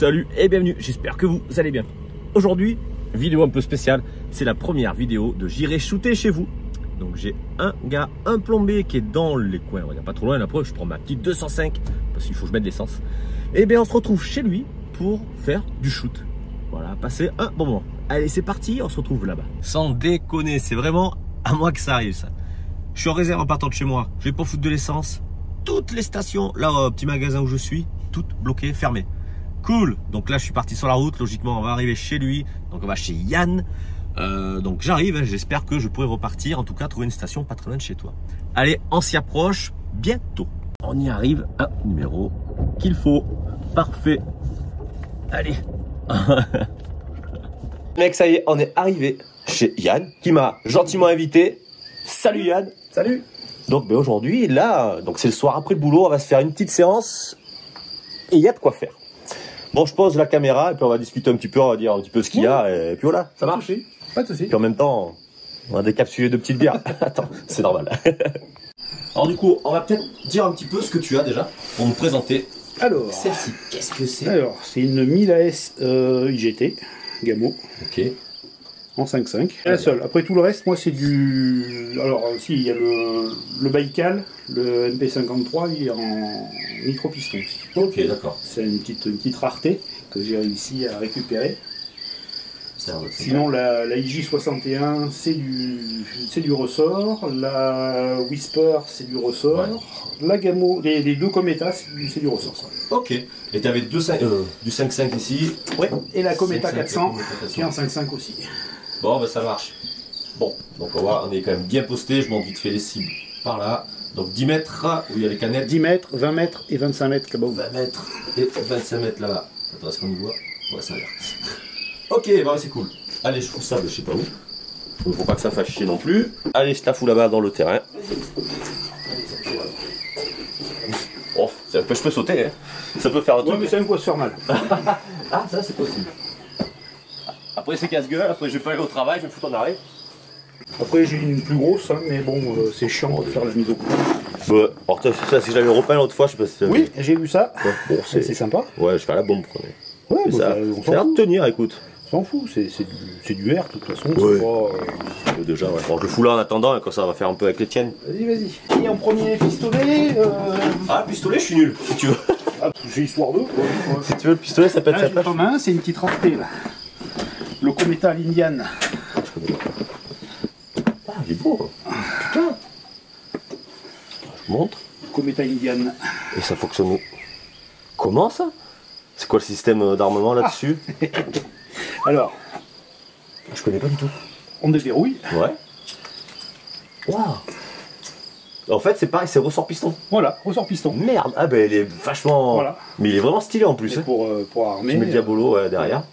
Salut et bienvenue, j'espère que vous allez bien. Aujourd'hui, vidéo un peu spéciale, c'est la première vidéo de J'irai shooter chez vous. Donc j'ai un gars, un plombier qui est dans les coins, on va dire pas trop loin, après je prends ma petite 205 parce qu'il faut que je mette de l'essence. Et bien on se retrouve chez lui pour faire du shoot. Voilà, passer un bon moment. Allez c'est parti, on se retrouve là-bas. Sans déconner, c'est vraiment à moi que ça arrive ça. Je suis en réserve en partant de chez moi, je vais pas foutre de l'essence. Toutes les stations, là au petit magasin où je suis, toutes bloquées, fermées. Cool, donc là je suis parti sur la route, logiquement on va arriver chez lui, donc on va chez Yann. Donc j'arrive, j'espère que je pourrai repartir, en tout cas trouver une station pas très loin de chez toi. Allez, on s'y approche bientôt. On y arrive, un numéro qu'il faut, parfait. Allez. Mec, ça y est, on est arrivé chez Yann, qui m'a gentiment invité. Salut Yann. Salut. Donc ben, aujourd'hui, là, donc c'est le soir après le boulot, on va se faire une petite séance et il y a de quoi faire. Bon, je pose la caméra et puis on va discuter un petit peu, on va dire un petit peu ce qu'il y a et puis voilà, ça marche. Pas de soucis. Puis en même temps, on a décapsulé de petites bières. Attends, c'est normal. Alors du coup, on va peut-être dire un petit peu ce que tu as déjà pour me présenter. Alors, Celle-ci, qu'est-ce que c'est? alors c'est une 1000 AS IGT Gamo Ok. en 5.5. La seule. Après tout le reste, moi c'est du. Alors si il y a le Baïkal, le MP53, il est en micro-piston. Ok, d'accord. C'est une petite rareté que j'ai réussi à récupérer. Sinon la IJ61 c'est du ressort, la Whisper c'est du ressort, Ouais. la Gamo, les deux Cometa c'est du ressort. Ça. Ok. Et tu avais du 5.5 ici. Ouais, et la Cometa 5.5, 400 Cometa qui est en 5.5 aussi. Bon, ben ça marche. Bon, donc on est quand même bien posté. Je monte vite fait les cibles par là. Donc 10 mètres où il y a les canettes. 10 mètres, 20 mètres et 25 mètres là-bas. 20 mètres et 25 mètres là-bas. Attends, est-ce qu'on y voit? Ouais, ça a l'air. Ok, bon, c'est cool. Allez, je fous ça, je sais pas où. Faut pas que ça fasse chier non plus. Allez, je la fous là-bas dans le terrain. Oh, je peux sauter, hein. Ça peut faire un Ouais, truc. mais c'est un coup à se faire mal. Ah, ça c'est possible. Après c'est casse-gueule, après je vais pas aller au travail, je vais me foutre en arrêt. Après j'ai une plus grosse, hein, mais bon, c'est chiant de faire la mise au point. Bah, alors ça, si j'avais repeint l'autre fois, je sais pas si t'as vu. Oui, j'ai vu ça. Ouais, bon, C'est sympa. Ouais, je fais la bombe, quoi. Ouais, Mais bah, ça, on ça a l'air s'en de fout. tenir, écoute. On s'en fout, c'est du R de toute façon. Ouais. C'est pas, Déjà, ouais. Bon, je le fous là en attendant, et quand ça va faire un peu avec les tiennes. Vas-y. Et en premier pistolet. Ah, le pistolet, je suis nul, si tu veux. Ah, j'ai histoire d'eux. Si tu veux, le pistolet, ça peut être Là, sa j'ai place. pas main, c'est une petite rareté là. Le Cometa l'Indian. Ah, il est beau. Putain. Je montre. Cometa Indian. Et ça fonctionne. Comment ça? C'est quoi le système d'armement là-dessus? Alors, Je connais pas du tout. on déverrouille. Ouais. Waouh. En fait, c'est pareil, c'est ressort piston. Voilà, ressort piston. Merde. Ah ben, il est vachement. Voilà. Mais il est vraiment stylé en plus. Et Hein. pour armer. Tu mets le diabolo derrière.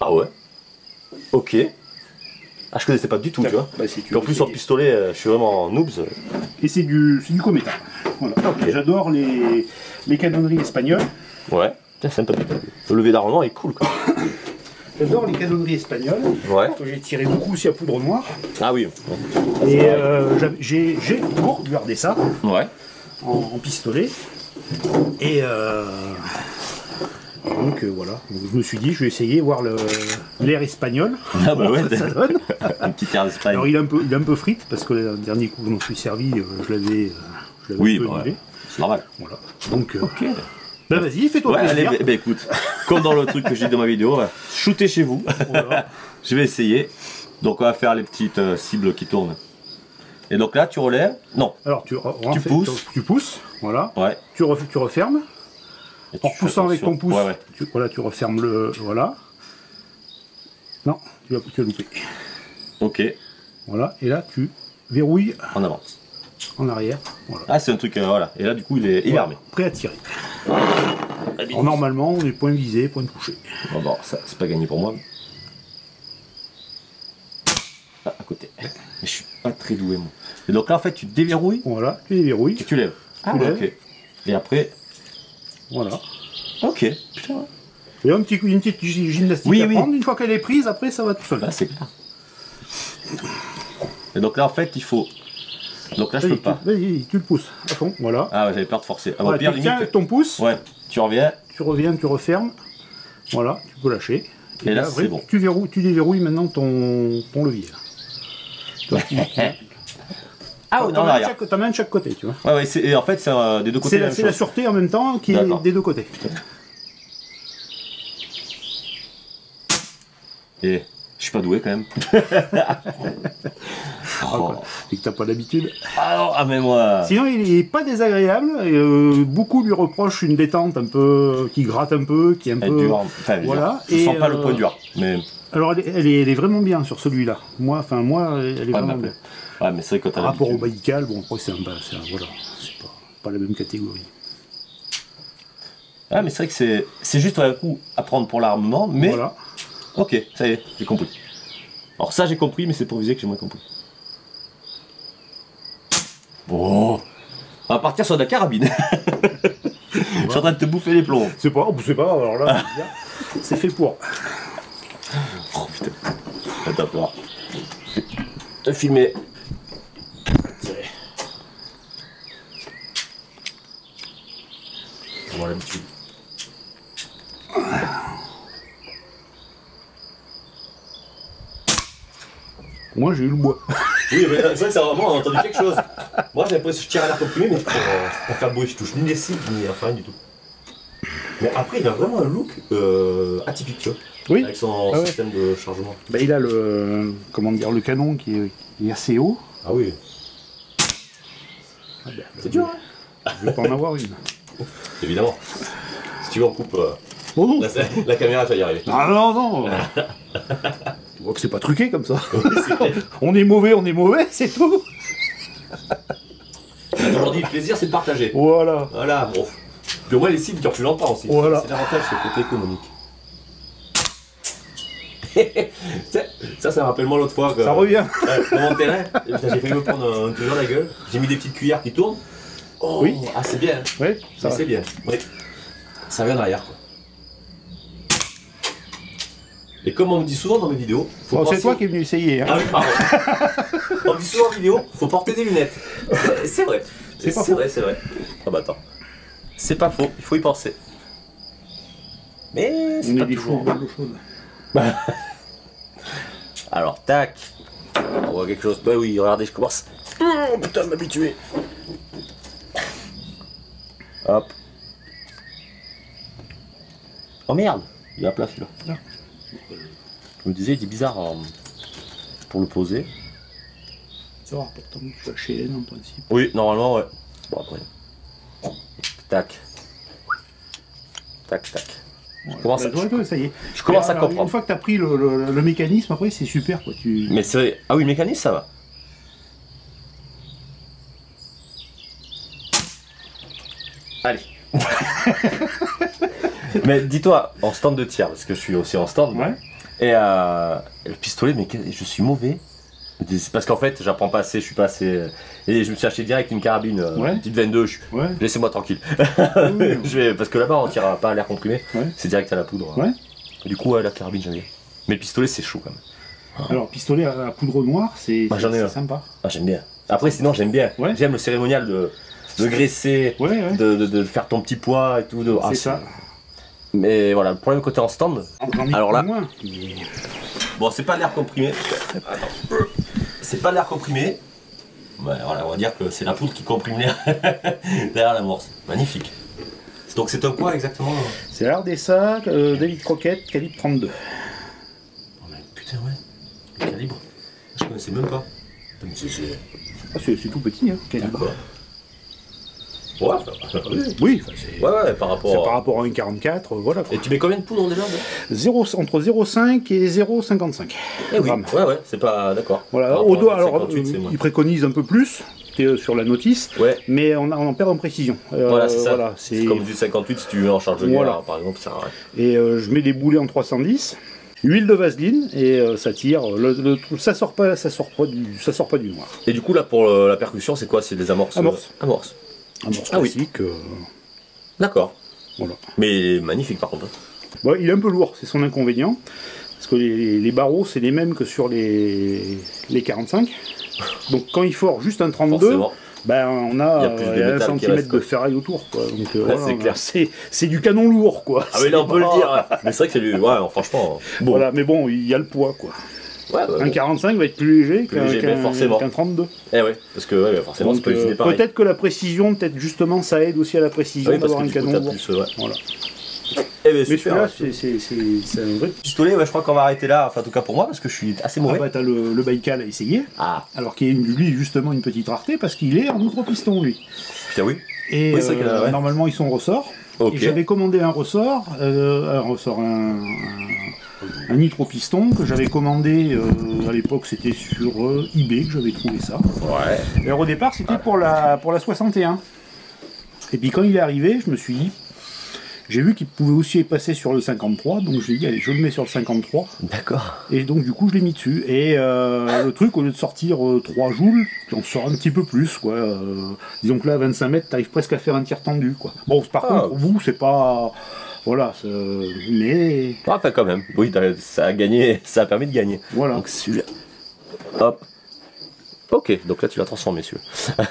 Ah ouais. Ok. Ah, je connaissais pas du tout, tu vois. Bah, si tu Puis en veux plus, en essayer. pistolet, je suis vraiment noobs. Et c'est du Cometa. Voilà. Ok. J'adore les canonneries espagnoles. Ouais. Tiens, c'est sympa. Le lever d'armement est cool, quoi. J'adore les canonneries espagnoles. Ouais. Que j'ai tiré beaucoup aussi à poudre noire. Ah oui. Et j'ai toujours gardé ça Ouais. en pistolet. Et donc voilà. Donc, je me suis dit, je vais essayer voir l'air espagnol. Ah bah ouais, ça donne. un petit air d'Espagne. Alors il est un peu frite parce que le dernier coup que je m'en suis servi, je l'avais Oui, un peu bah nivelé. ouais. C'est normal. Voilà. Donc Ok. bah vas-y, fais-toi Ouais, plaisir. allez, bah écoute, comme dans le truc que j'ai dit dans ma vidéo, shootez chez vous. Voilà. Je vais essayer. Donc on va faire les petites cibles qui tournent. Et donc là, tu relèves. Non. Alors tu pousses. tu pousses, voilà. Ouais. Tu refermes. Et tu En fais poussant avec ton attention. pouce, Ouais, ouais. tu refermes le. Voilà. Non, tu as loupé. Ok. Voilà, et là tu verrouilles En avant. en arrière. Voilà. Ah, c'est un truc, voilà. Et là, du coup, il est armé. Prêt à tirer. Alors, normalement, on est point visé, point touché. Bon, ça, c'est pas gagné pour moi. Ah, à côté. Mais je suis pas très doué, moi. Et donc là, en fait, tu déverrouilles Voilà, tu déverrouilles. et tu lèves. Tu lèves. Ok. Et après. Voilà. Ok. Putain. Il y a une petite gymnastique Oui, à oui. prendre. Une fois qu'elle est prise, après ça va tout seul. Là, c'est clair. Et donc là, en fait, il faut. Donc là, je peux pas. Vas-y, tu le pousses à fond. Voilà. Ah, ouais, j'avais peur de forcer. Ah, Voilà, au pire, tu tiens limite. avec ton pouce. Ouais, tu reviens. Tu reviens, tu refermes. Voilà, tu peux lâcher. Et là, c'est bon. Tu déverrouilles maintenant ton levier. Toi, Ah oui, non, derrière. T'en mets un de chaque côté, tu vois. Ouais, ouais, et en fait, c'est des deux côtés. C'est la sûreté en même temps qui est des deux côtés. Et je suis pas doué quand même. Oh. Et que t'as pas l'habitude. Ah mais moi. Sinon, il est pas désagréable. Beaucoup lui reprochent une détente un peu qui gratte un peu, qui est un peu. Dur. Enfin, voilà. Je sens pas le point dur. Mais. Alors, elle est vraiment bien sur celui-là. Moi, elle est vraiment bien. Ouais, mais c'est vrai que quand par rapport au Baïkal, bon, après, voilà, c'est pas la même catégorie. Ah, mais c'est vrai que c'est juste un coup à prendre pour l'armement, mais. Voilà. Ok, ça y est, j'ai compris. Alors ça j'ai compris, mais c'est pour viser que j'ai moins compris. Bon, on va partir sur de la carabine. Je suis en train de te bouffer les plombs. C'est pas, alors là, c'est fait pour. Oh putain. Attends, on va filmer. On va l'habitude. Moi j'ai eu le bois. Oui, mais c'est vrai que ça vraiment, on a entendu quelque chose. Moi j'ai l'impression que je tire à l'air comprimé, mais pour faire bruit, je touche ni les cibles, ni enfin rien du tout. Mais après, il a vraiment un look atypique, tu vois. Oui. Avec son système de chargement. Bah, il a le canon qui est assez haut. Ah oui. Ah ben, c'est dur, hein. Je vais pas en avoir une. Évidemment. Si tu veux, on coupe. Oh non. La caméra, tu vas y arriver. Ah non. Tu vois que c'est pas truqué comme ça. On est mauvais, c'est tout. Aujourd'hui, le plaisir, c'est de partager. Voilà. Voilà, bon. Puis au moins, les cibles durent plus longtemps aussi. Voilà. C'est l'avantage, c'est le côté économique. ça me rappelle moi l'autre fois. Ça revient. Dans mon terrain, j'ai failli me prendre un truc dans la gueule. J'ai mis des petites cuillères qui tournent. Oh, oui. Ah, c'est bien. Oui, ça c'est bien. Oui. Ça vient derrière, quoi. Et comme on me dit souvent dans mes vidéos, c'est toi qui es venu essayer. Hein. Ah oui, pardon. On me dit souvent en vidéo, faut porter des lunettes. C'est vrai. C'est vrai. Ah bah attends. C'est pas faux, il faut y penser. Mais c'est pas toujours. Alors, tac. On voit quelque chose. Bah oui, regardez, je commence. Oh putain, de m'habituer. Hop. Oh merde, il est à plat celui-là. Je me disais, il est bizarre pour le poser. C'est rare pourtant, tu vas chez Hélène en principe. Oui, normalement, ouais. Bon, après. Tac. Tac, tac. Ouais, ça y est. Je commence à comprendre. Une fois que tu as pris le mécanisme, après c'est super, quoi. Mais c'est vrai. Ah oui, le mécanisme, ça va. Allez. Mais dis-toi, en stand de tir, parce que je suis aussi en stand. Ouais. Et le pistolet, mais je suis mauvais. Parce qu'en fait, j'apprends pas assez, je suis pas assez. Et je me suis acheté direct une carabine, une petite 22. Laissez-moi tranquille. Oui. Parce que là-bas, on tire pas à l'air comprimé, c'est direct à la poudre. Ouais. Du coup, la carabine, j'aime bien. Mais le pistolet, c'est chaud quand même. Alors, pistolet à poudre noire, c'est sympa. Ah, j'aime bien. Après, sinon, j'aime bien. Ouais. J'aime le cérémonial de graisser, de faire ton petit poids et tout. C'est ça. Mais voilà, le problème côté en stand. Alors là. Moins. Bon, c'est pas l'air comprimé. C'est pas l'air comprimé. Ouais, voilà, on va dire que c'est la poudre qui comprime l'air derrière l'amorce. Magnifique. Donc c'est un quoi exactement? C'est l'Ardessa David Crockett, calibre 32. Oh, mais putain, ouais. Le calibre. Je connaissais même pas. C'est tout petit, hein, calibre. Ouais, oui, ouais, par rapport à un 44, voilà. Quoi. Et tu mets combien de poudre déjà? Entre 0,5 et 0,55 grammes. Ouais, c'est pas d'accord. Voilà, au dos, alors, il préconise un peu plus sur la notice, mais on en perd en précision. Voilà, c'est ça. Voilà, c'est comme du 58 si tu veux en charge de guerre, par exemple. Ça, et je mets des boulets en 310. Huile de vaseline et ça tire, ça sort pas du noir. Et du coup là pour la percussion c'est quoi? C'est des amorces? Amorce classique. D'accord. Voilà. Mais magnifique par contre. Bon, il est un peu lourd, c'est son inconvénient. Parce que les barreaux c'est les mêmes que sur les 45. Donc quand il forge juste un 32, Ben, on Il y a, a plus de métal 1 qui centimètre reste, quoi. de ferraille autour, quoi. Donc, Ouais, voilà, c'est clair. c'est du canon lourd, quoi. Ah oui, là on peut pas- le dire. Mais c'est vrai que c'est du. Ouais, franchement. Bon. Voilà, mais bon, il y a le poids, quoi. Ouais, ouais, Un bon. 45 va être plus léger Plus léger, mais forcément. qu'un 32. Eh ouais, parce que ouais, forcément, c'est Donc, pas utilisé pareil. peut-être que la précision, peut-être justement, ça aide aussi à la précision Oui, parce d'avoir que un du coup, canon t'as lourd. plus, ouais. Voilà. Eh ben, Mais super. celui-là, c'est un vrai. Pistolet, ouais, je crois qu'on va arrêter là, enfin en tout cas pour moi, parce que je suis assez Ah mauvais. bah, t'as le Baïkal à essayer. Ah, Alors qu'il y a lui, justement, une petite rareté parce qu'il est en micro-piston, lui. putain, oui. Et Oui, c'est vrai qu'il y en a, ouais. normalement, ils sont ressort. Ok. Et j'avais commandé un nitro-piston que j'avais commandé à l'époque, c'était sur eBay que j'avais trouvé ça. Ouais. Et alors, au départ, c'était pour la 61. Et puis quand il est arrivé, je me suis dit, j'ai vu qu'il pouvait aussi passer sur le 53, donc je lui ai dit, allez, je le mets sur le 53. D'accord. Et donc, du coup, je l'ai mis dessus. Et le truc, au lieu de sortir 3 joules, tu en sors un petit peu plus, quoi. Disons que là, à 25 mètres, t'arrives presque à faire un tir tendu, quoi. Bon, par contre, pour vous, c'est pas... Voilà, mais... Ah, enfin quand même. Oui, ça a gagné, ça a permis de gagner. Voilà. Donc celui-là. Hop. Ok, donc là tu l'as transformé, celui-là.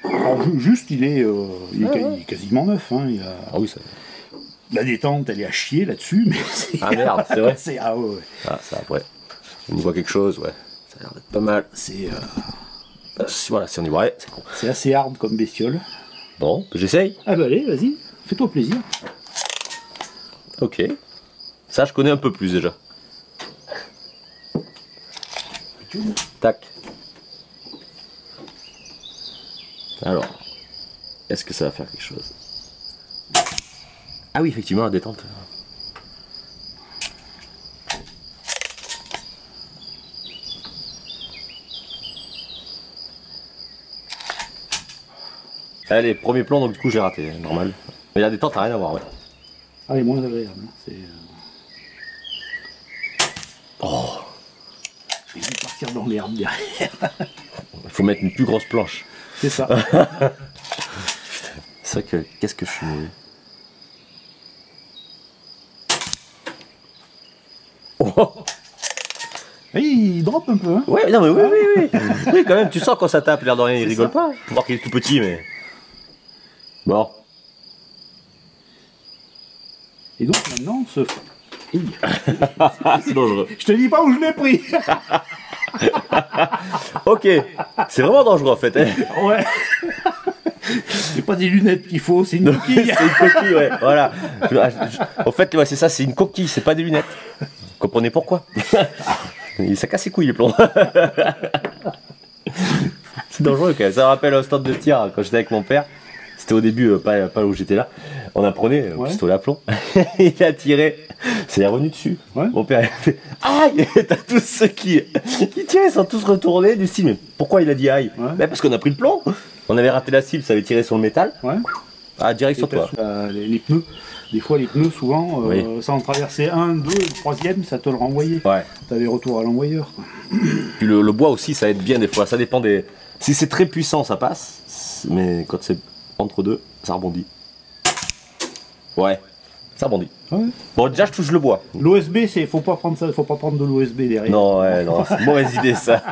Alors, juste, il est quasiment neuf, hein. Ah oui, ça. La détente, elle est à chier là-dessus, mais c'est... Ah merde, c'est vrai. Ah ouais, ouais. Ah, ça après. On y voit quelque chose, ouais. Ça a l'air d'être pas mal. Voilà, si on y voit, c'est con. C'est assez hard comme bestiole. Bon, j'essaye. Ah bah allez, vas-y, fais-toi plaisir. Ok. Ça, je connais un peu plus déjà. Tac. Alors, est-ce que ça va faire quelque chose? Ah oui, effectivement, la détente. Allez, premier plan, donc du coup j'ai raté, normal. Mais la détente n'a rien à voir, ouais. Ah, elle est moins agréable. Hein. C'est... Oh, Je vais partir dans l'herbe derrière. il faut mettre une plus grosse planche. C'est ça. C'est vrai que, qu'est-ce que je suis mauvais. Oh. Il drop un peu, hein. Ouais, non mais oui, oui, oui. Oui, quand même, tu sens quand ça tape, l'air de rien, il rigole pas. Faut voir qu'il est tout petit, mais... Bon. Et donc maintenant, ce... C'est dangereux. Je te dis pas où je l'ai pris. Ok, c'est vraiment dangereux en fait. Hein. Ouais. C'est pas des lunettes qu'il faut, c'est une coquille. C'est une coquille, ouais, voilà. En fait, ouais, c'est ça, c'est une coquille, c'est pas des lunettes. Vous comprenez pourquoi? Ça casse les couilles les plombs. C'est dangereux quand même. Ça me rappelle un stand de tir quand j'étais avec mon père. C'était au début, pas où j'étais là. On apprenait un pistolet à plomb. Il a tiré. Ça est revenu dessus. Ouais. Mon père a fait aïe. T'as tous ceux qui tiraient sans tous retourner du style. Mais pourquoi il a dit aïe? Ouais. Ben parce qu'on a pris le plomb. On avait raté la cible, ça avait tiré sur le métal. Ouais. Ah, direct sur toi. Les pneus. Des fois, les pneus, souvent, Oui. ça en traversait un, deux, le troisième, ça te le renvoyait. Ouais. T'avais retour à l'envoyeur. Puis le bois aussi, ça aide bien des fois. Ça dépend des. Si c'est très puissant, ça passe. Mais quand c'est entre deux, ça rebondit. Ouais, ça rebondit. Ouais. Bon, déjà, je touche le bois. L'OSB, faut pas prendre ça, faut pas prendre de l'OSB derrière. Non, ouais, non, c'est une mauvaise idée ça.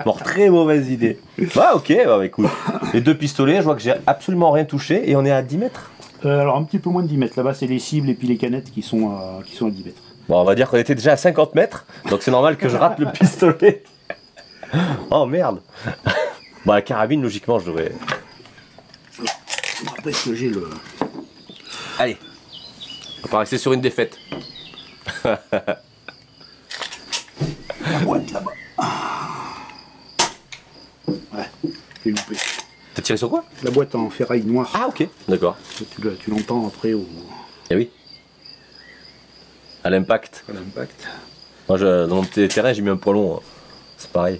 Bon, très mauvaise idée. Bah, ok, bah, écoute. Les deux pistolets, je vois que j'ai absolument rien touché et on est à 10 mètres. Alors un petit peu moins de 10 mètres. Là-bas, c'est les cibles et puis les canettes qui sont à 10 mètres. Bon, on va dire qu'on était déjà à 50 mètres, donc c'est normal que je rate le pistolet. Oh merde. Bon, la carabine, logiquement, je devrais. Après, ce que j'ai le... Allez. On va rester sur une défaite. La boîte là-bas. Ouais, j'ai loupé. T'as tiré sur quoi? La boîte en ferraille noire. Ah, ok. D'accord. Tu l'entends après au... Eh oui. À l'impact. à l'impact. Moi, dans mon petit terrain, j'ai mis un poêlon. C'est pareil.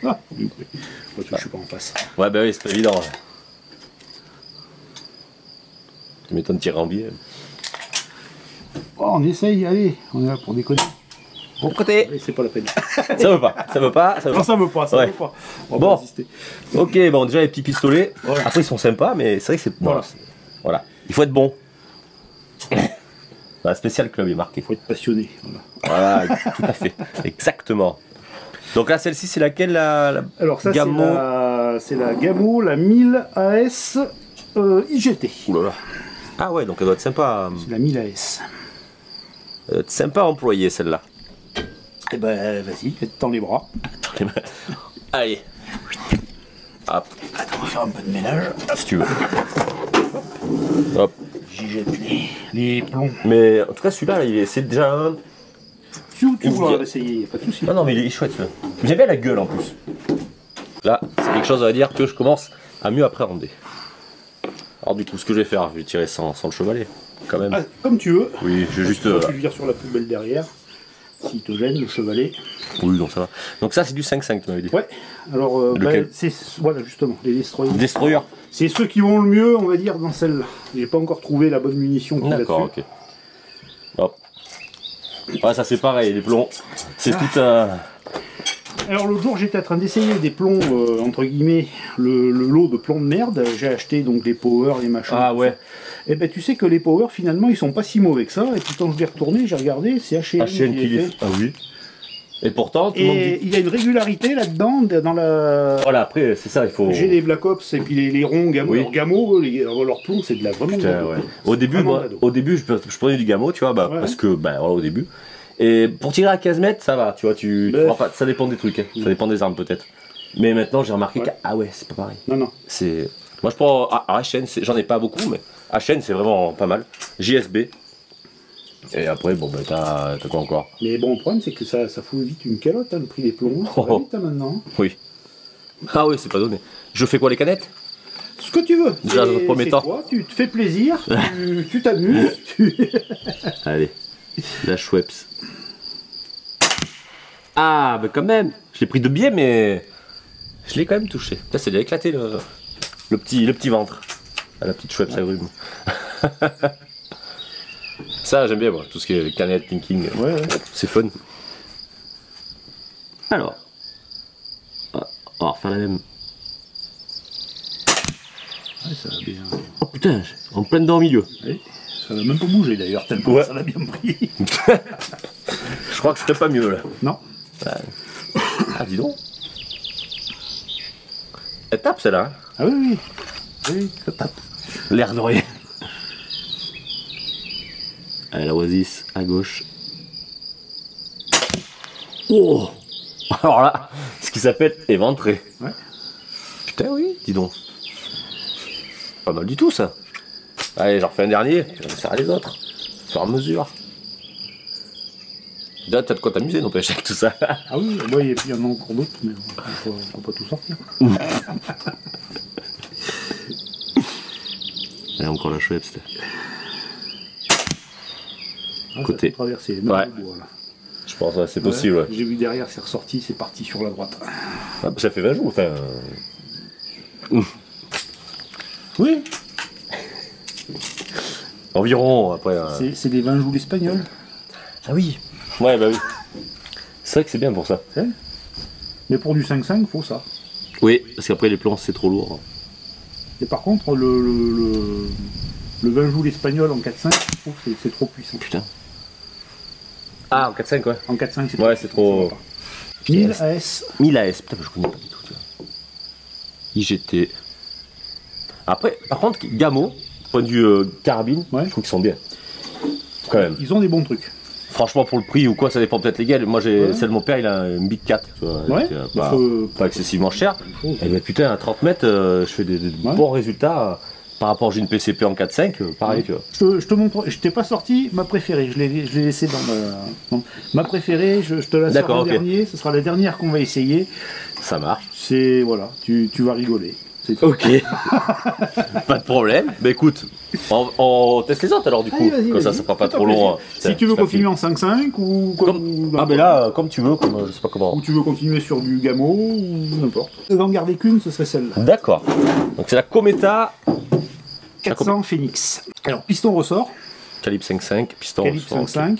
Ah, j'ai loupé. Moi, je suis pas en face. Ouais, bah oui, c'est pas évident. Tu m'étonnes de tirer en biais. Oh, on essaye, allez, on est là pour déconner. Bon côté. Allez, c'est pas la peine. Ça veut pas, ça veut pas, ça veut Non, pas. ça veut pas, ça Ouais. veut pas. On va Bon. pas insister. Ok, bon, déjà les petits pistolets. Ouais. Après, ils sont sympas, mais c'est vrai que c'est. Voilà. Voilà. Il faut être bon. Dans la spécial club, il est marqué. Il faut être passionné. Voilà. Voilà, tout à fait. Exactement. Donc là, celle-ci, c'est laquelle la Alors ça, c'est Gammo. la Gamo, la 1000 AS IGT. Ouh là là. Ah ouais, donc elle doit être sympa. C'est la 1000 AS. Elle doit être sympa à employer celle-là. Eh ben vas-y, tends les bras. Allez. Hop. Attends, on va faire un peu de ménage. Si tu veux. Hop. J'y jette les plombs. Mais en tout cas, celui-là, c'est déjà un. Tu voudras l'essayer, y a pas de souci. Ah non, mais il est chouette celui-là. J'aime bien la gueule en plus. Là, c'est quelque chose à dire que je commence à mieux appréhender. Alors, du coup, ce que je vais faire, je vais tirer sans le chevalet, quand même. Ah, comme tu veux. Oui, je vais juste. Tu vires sur la poubelle derrière. S'il te gêne, le chevalet. Oui, donc ça va. Donc, ça, c'est du 5-5, tu m'avais dit. Ouais, alors, c'est. Voilà, justement, les destroyers. Destroyer. C'est ceux qui vont le mieux, on va dire, dans celle-là. J'ai pas encore trouvé la bonne munition qu'il y a D'accord, là-dessus. ok. Hop. Ouais, ça c'est pareil, les plombs. C'est tout Alors l'autre jour j'étais en train d'essayer des plombs, entre guillemets, le lot de plombs de merde. J'ai acheté donc des power, des machins. Ah ouais. Et ben tu sais que les power finalement ils sont pas si mauvais que ça. Et puis quand je l'ai retourné, j'ai regardé, c'est HN HN qui les fait. Ah oui. Et pourtant, tout le monde dit. Et il y a une régularité là-dedans, dans la... Voilà, après, c'est ça, il faut... J'ai les Black Ops et puis les ronds Gamo. Oui. Alors, Gamo, leurs plombs, c'est de la vraiment... Putain, ouais. Au début, je prenais du Gamo, tu vois, Ouais. parce que, voilà, au début. Et pour tirer à 15 mètres, ça va, tu vois, ça dépend des trucs, hein. Ça dépend des armes peut-être. Mais maintenant, j'ai remarqué que, ah ouais, c'est pas pareil. Non. C'est... Moi, je prends HN, j'en ai pas beaucoup, mais HN, c'est vraiment pas mal. JSB. Et après, bon, bah, t'as quoi encore? Mais bon, le problème, c'est que ça fout vite une calotte, hein, le prix des plombs. Ça va vite, hein, maintenant. Oui. Ah oui, c'est pas donné. Je fais quoi, les canettes? Ce que tu veux. Déjà, dans le premier temps. Toi, tu te fais plaisir, tu t'amuses. Allez, la Schweppes. Ah, bah quand même. Je l'ai pris de biais, mais je l'ai quand même touché. Putain, c'est déjà éclaté le petit ventre. Ah, la petite Schweppes agrumes. Ça, j'aime bien, moi, tout ce qui est canettes, thinking. Ouais. C'est fun. Alors. On va refaire la même. Ouais, ça va bien. Oh putain, en pleine dent au milieu. Oui, ça va même pas bouger d'ailleurs, tellement Ouais. ça l'a bien pris. Je crois que je tape pas mieux là. Non. Ah, dis donc. Elle tape celle-là. Hein. Ah oui. Oui, ça tape. L'air de rien. Allez, la Oasis à gauche. Oh. Alors là, ce qui s'appelle éventré. Ouais. Putain, oui, dis donc. Pas mal du tout ça. Allez, j'en refais un dernier, puis on essaiera les autres. Au fur et à mesure. Là, t'as de quoi t'amuser, n'empêche, avec tout ça. Ah oui, bah, et puis il y en a encore d'autres, mais on peut pas tout sortir. Allez, encore la chouette, c'était. Ah, Côté. ça peut traverser, Ouais. le bois, là. Je pense que c'est possible, ouais. J'ai vu derrière, c'est ressorti, c'est parti sur la droite. Ah, ça fait 20 jours, enfin. Oui, Environ, après. c'est des 20 joules espagnols. Ah oui. Ouais, bah oui. C'est vrai que c'est bien pour ça. Mais pour du 5-5, faut ça. Oui, parce qu'après les plans c'est trop lourd. Et par contre, le 20 joules espagnol en 4-5, je trouve que c'est trop puissant. Putain. Ah, en 4-5, ouais. En 4-5, c'est Ouais, c'est trop. 1000 AS. 1000 AS, putain, je connais pas du tout. Tu vois. IGT. Après, par contre, Gamo, point de vue carabine, Ouais. je trouve qu'ils sont bien. Quand même. Ils ont des bons trucs. Franchement, pour le prix ou quoi, ça dépend peut-être lesquels. Moi, Ouais. celle de mon père, il a une Big 4. Tu vois, Ouais. qui est Il pas, faut- pas excessivement cher. Et ben putain, à 30 mètres, je fais des Ouais. bons résultats. Par rapport, j'ai une PCP en 4-5, pareil, tu vois. Je te montre, je t'ai pas sorti ma préférée, je l'ai laissée ma préférée, je te la sors D'accord, en ok. dernier, ce sera la dernière qu'on va essayer. Ça marche. C'est, voilà, tu vas rigoler. C'est tout. Ok. Pas de problème. Bah écoute, on teste les autres alors du coup. Allez, vas-y, Comme ça, vas-y. ça fera pas Fais-toi trop long. plaisir. Si tu veux continuer en 5-5 ou Ah mais là, comme tu veux, comme je sais pas comment. ou tu veux continuer sur du Gamo ou n'importe. Je vais en garder qu'une, ce serait celle-là. D'accord. Donc c'est la Cometa 400 Phoenix. Alors, piston ressort, calibre 5.5, piston. calibre ressort, 5.5,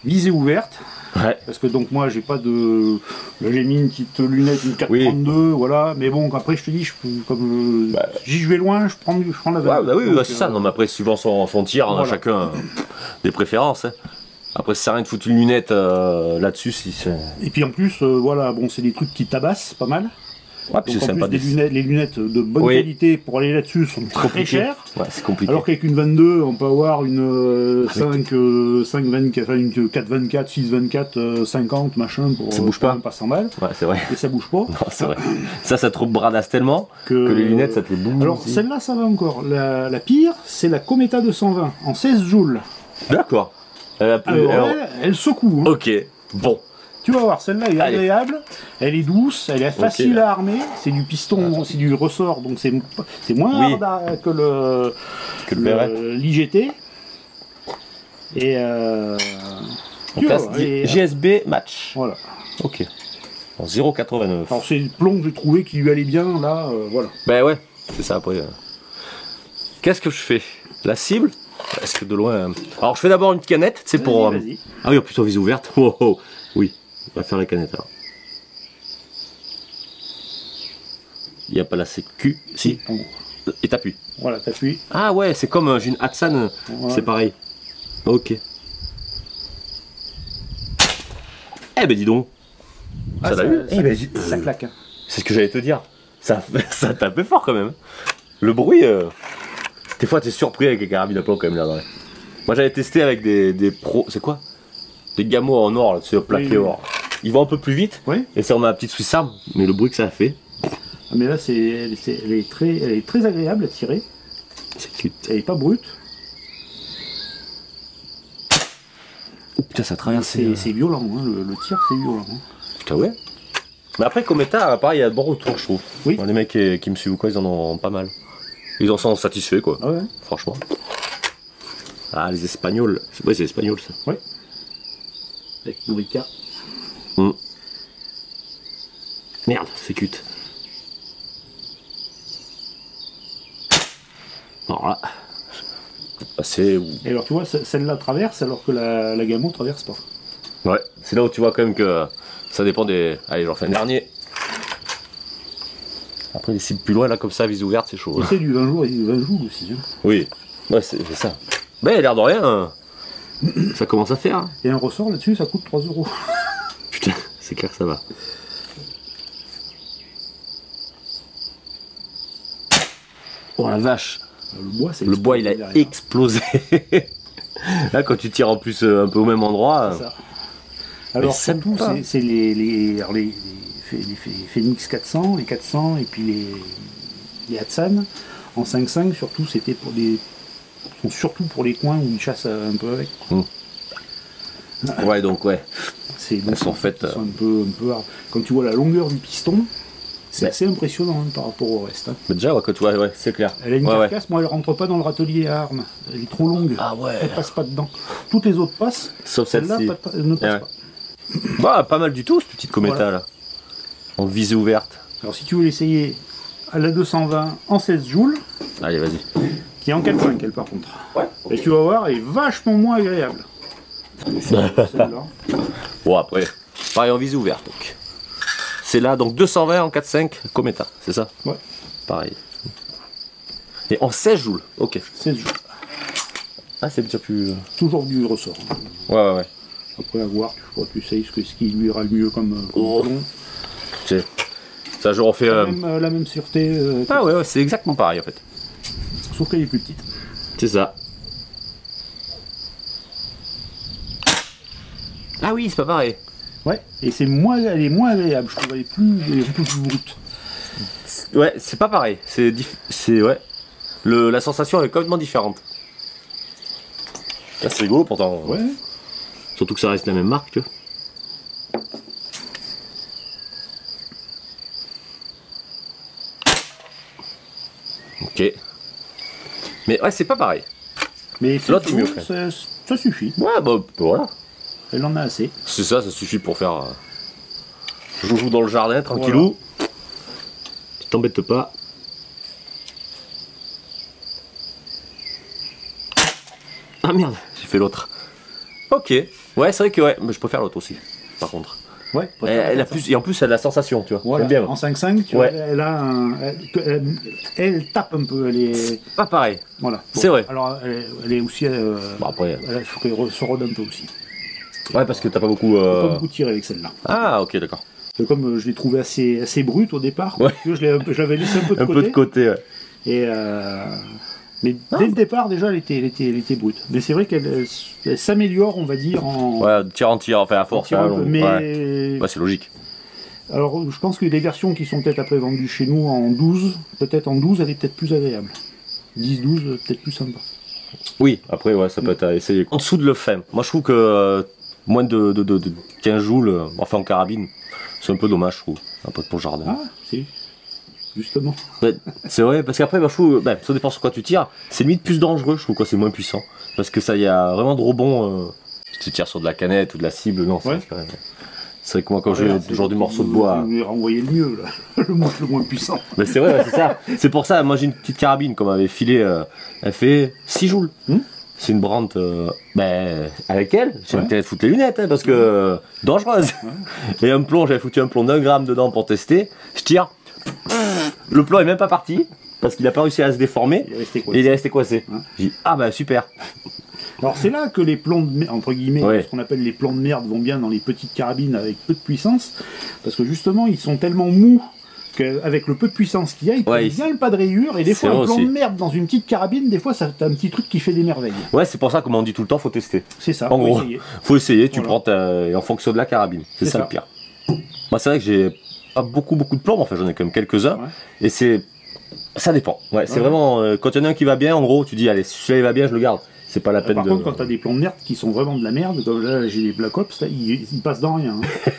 visée ouverte. Ouais. Parce que donc moi j'ai pas de. Là j'ai mis une petite lunette, une 432, voilà. Mais bon, après je te dis, si je vais loin, je prends la Ouais, valve. bah oui, Donc, ouais, c'est ça. Non mais après, suivant son tir, on a voilà. chacun des préférences. Hein. Après, ça sert à rien de foutre une lunette là-dessus si c'est. Et puis en plus, voilà, bon, c'est des trucs qui tabassent pas mal. Ouais, puis Donc c'est en sympa. plus, les lunettes de bonne Oui. qualité pour aller là-dessus sont très chères. Ouais, c'est compliqué. Alors qu'avec une 22, on peut avoir une 5, 24, enfin une 4,24, 6,24, 50, machin, pour Ça bouge pas. même pas 100 balles. Ouais, c'est vrai. Et ça bouge pas. Non, c'est vrai. Ça te bradasse tellement que les lunettes, ça te les boue. Alors celle-là, ça va encore. La pire, c'est la Cometa 220 en 16 joules. D'accord. Alors, elle secoue. Hein. Ok, bon. Tu vas voir, celle-là est agréable, elle est douce, elle est facile à armer, c'est du piston, c'est du ressort, donc c'est moins hard que le l'IGT. Et donc là, c'est GSB Match. Voilà. Ok. En 0,89. Alors c'est le plomb que j'ai trouvé qui lui allait bien, là, voilà. Ben ouais, c'est ça après. Qu'est-ce que je fais? La cible? Est-ce que de loin... Alors je fais d'abord une canette, c'est pour... Vas-y. Ah oui, en plus en vis ouverte. Oh, oh. Oui, on va faire la canette alors. Il n'y a pas la sécu. Si. Et t'appuies. Voilà, t'appuies. Ah ouais, c'est comme j'ai une Hatsan, c'est pareil. Ok. Eh ben dis donc. Ça l'a eu. Ça claque. Hein. C'est ce que j'allais te dire. Ça tape fort quand même. Le bruit, des fois t'es surpris avec les carabines à plomb quand même là. Moi j'avais testé avec des pros, c'est quoi? Des gamos en or, là, c'est plaqué or. Ils vont un peu plus vite, et c'est ma petite Swiss Arm, mais le bruit que ça a fait. Mais là elle est très agréable à tirer. C'est cute. Elle est pas brute. Oh putain, ça traverse. C'est violent, hein, le tir c'est violent. Hein. Putain ouais. Mais après Cometa, pareil, il y a de bons retours je trouve. Oui. Les mecs qui me suivent ou quoi, ils en ont pas mal. Ils en sont satisfaits quoi. Ah ouais. Franchement. Ah les Espagnols. Ouais, c'est espagnol ça. Ouais. Avec Morica. Merde, c'est cute. Alors là. Passer ou. Et alors tu vois, celle-là traverse alors que la Gamo traverse pas. Ouais, c'est là où tu vois quand même que ça dépend des. Allez, j'en fais un dernier. Après les cibles plus loin là comme ça, vis ouverte, c'est chaud. C'est du 20 jours et du 20 jours aussi. Hein. Oui, ouais, c'est ça. Ben l'air de rien, ça commence à faire. Hein. Et un ressort là-dessus, ça coûte 3 €. Putain, c'est clair que ça va. Oh la vache. Le bois il a explosé. Là quand tu tires en plus un peu au même endroit. C'est ça. Alors surtout c'est les Phoenix 400, les 400 et puis les Hatsan en 5.5 surtout c'était pour surtout pour les coins où ils chassent un peu avec. Ouais donc ouais. Elles sont faites un peu hard. Quand tu vois la longueur du piston, c'est assez impressionnant hein, par rapport au reste. Hein. Mais déjà quand tu vois, ouais, c'est clair. Elle a une carcasse, moi elle rentre pas dans le râtelier à armes. Elle est trop longue. Ah ouais. Elle passe pas dedans. Toutes les autres passent. Sauf celle-là ne passe pas. Bah pas mal du tout cette petite Cometa là. En visée ouverte. Alors si tu veux l'essayer à la 220 en 16 joules. Allez vas-y. Qui est en 4.5 elle par contre. Ouais. Et tu vas voir, elle est vachement moins agréable. Bon après, pareil en visée ouverte donc. C'est là donc 220 en 4.5 Cometa, c'est ça? Ouais. Pareil. Et en 16 joules, ok. 16 joules. Ah c'est déjà plus... Toujours du ressort. Ouais. Après à voir, tu sais ce qui lui ira le mieux comme plomb. Ça je refais... La même sûreté. Ah ouais, c'est exactement pareil en fait. Sauf qu'elle est plus petite. C'est ça. Ah oui, c'est pas pareil. Ouais, et elle est moins agréable, je trouve, elle est un peu plus brute. Ouais, c'est pas pareil. Ouais. La sensation est complètement différente. Là, c'est rigolo pourtant. Ouais. Surtout que ça reste la même marque, tu vois. Ok. Mais ouais, c'est pas pareil. Mais l'autre est mieux. Ça suffit. Ouais, bah voilà. Elle en a assez. C'est ça suffit pour faire. Je joue dans le jardin, tranquillou. Voilà. Tu t'embêtes pas. Ah merde, j'ai fait l'autre. Ok. Ouais, c'est vrai que ouais, mais je peux faire l'autre aussi, par contre. Ouais. Elle a plus, et en plus, elle a la sensation, tu vois. Voilà. Bien. En 5.5, tu vois, elle tape un peu. Elle est pas pareil. Voilà. Bon, c'est vrai. Alors, elle est aussi. Bon, après. Il faut qu'elle se rôde un peu aussi. Ouais, parce que t'as pas beaucoup. Pas beaucoup tiré avec celle-là. Ah, ok, d'accord. Comme je l'ai trouvé assez brute au départ, Ouais. je l'avais laissé un peu de Un côté. peu de côté, ouais. Et mais dès le départ, déjà, elle était brute. Mais c'est vrai qu'elle s'améliore, on va dire, Ouais, de tir en tir, enfin à force. tirant un peu. Mais Ouais, c'est logique. alors, je pense que les versions qui sont peut-être après vendues chez nous en 12, peut-être en 12, elle est peut-être plus agréable. 10-12, peut-être plus sympa. Oui, après, ouais, ça peut être à essayer. En dessous de le fin, moi je trouve que moins de 15 joules, enfin en carabine, c'est un peu dommage, je trouve, un peu pour le jardin. Ah, si. Justement. Ouais, c'est vrai, parce qu'après, bah, je trouve, ça dépend sur quoi tu tires, c'est limite plus dangereux, je trouve, quand c'est moins puissant. Parce que ça, il y a vraiment de rebonds. Si tu tires sur de la canette ou de la cible, non, Ouais. c'est quand même. C'est vrai que moi, quand j'ai toujours du morceau de bois. Vous lui renvoyez le mieux, là. le moins puissant. Mais c'est vrai, ouais, c'est ça. C'est pour ça, moi j'ai une petite carabine qu'on m'avait filée, elle fait 6 joules. C'est une Brandt, avec elle, j'ai peut-être foutre les lunettes, hein, parce que dangereuse. Ouais. Et un plomb, j'avais foutu un plomb d'1 gramme dedans pour tester. Je tire, le plomb est même pas parti, parce qu'il a pas réussi à se déformer. Il est resté coincé. Ouais. J'ai dit, ah bah super. Alors c'est là que les plombs, entre guillemets, ce qu'on appelle les plombs de merde vont bien dans les petites carabines avec peu de puissance, parce que justement ils sont tellement mous qu'avec le peu de puissance qu'il y a, ils prennent bien le pas de rayure, et des fois un plomb de merde dans une petite carabine, des fois ça t'as un petit truc qui fait des merveilles. Ouais, c'est pour ça, comme on dit tout le temps, faut tester. C'est ça, en gros, faut essayer, tu prends en fonction de la carabine, c'est ça le pire. Moi c'est vrai que j'ai pas beaucoup de plombs, enfin j'en ai quand même quelques-uns, et ça dépend. Ouais, c'est vraiment, quand il y en a un qui va bien, en gros, tu dis, allez, si celui-là il va bien, je le garde. C'est pas la peine Par de... contre, quand t'as des plombs de merde qui sont vraiment de la merde, comme là j'ai les Black Ops, là, ils passent dans rien. Hein.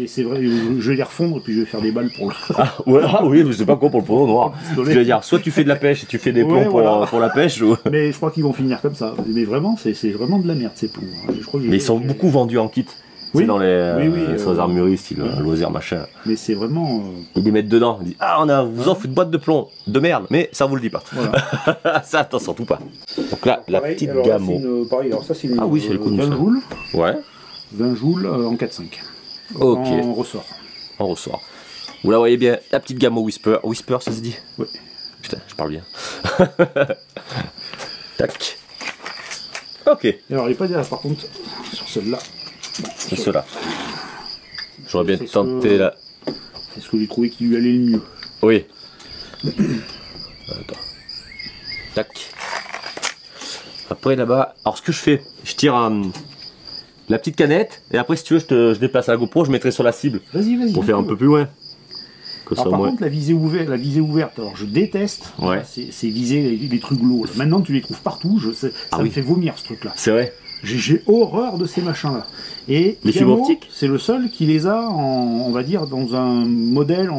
c'est vrai, je vais les refondre et puis je vais faire des balles pour le... oui, mais c'est pas con pour le poudre noir. Je veux dire, soit tu fais de la pêche et tu fais des plombs pour la pêche. Ou... Mais je crois qu'ils vont finir comme ça. Mais vraiment, c'est vraiment de la merde ces plombs. Je crois que mais ils sont beaucoup vendus en kit. Oui, dans les sur les armureries, style loisir machin. Mais c'est vraiment. Ils les mettent dedans. Ils disent, vous offre une boîte de plomb de merde, mais ça vous le dit pas. Voilà. Ça, attends, surtout pas. Donc là, la petite Gamo. Pareil, alors ça c'est une. Oui, c'est le coup de 20 joules. Ouais. 20 joules en 4-5. Ok. En ressort. En ressort. Vous la voyez bien, la petite Gamo Whisper. Whisper, ça se dit? Oui. Putain, je parle bien. Tac. Ok. Et alors, il n'est pas derrière, par contre, sur celle-là. C'est cela. J'aurais bien tenté là. C'est ce que j'ai trouvé qui lui allait le mieux. Oui. Attends. Tac. Après là-bas, alors ce que je fais, je tire la petite canette et après si tu veux je déplace la GoPro, je mettrai sur la cible. Vas-y. Pour faire un peu plus loin. Alors, par contre, la visée ouverte, alors je déteste ces visées, les trucs lourds. Maintenant, tu les trouves partout, ça me fait vomir ce truc-là. C'est vrai. J'ai horreur de ces machins-là. Et les fibres optiques, c'est le seul qui les a, on va dire, dans un modèle.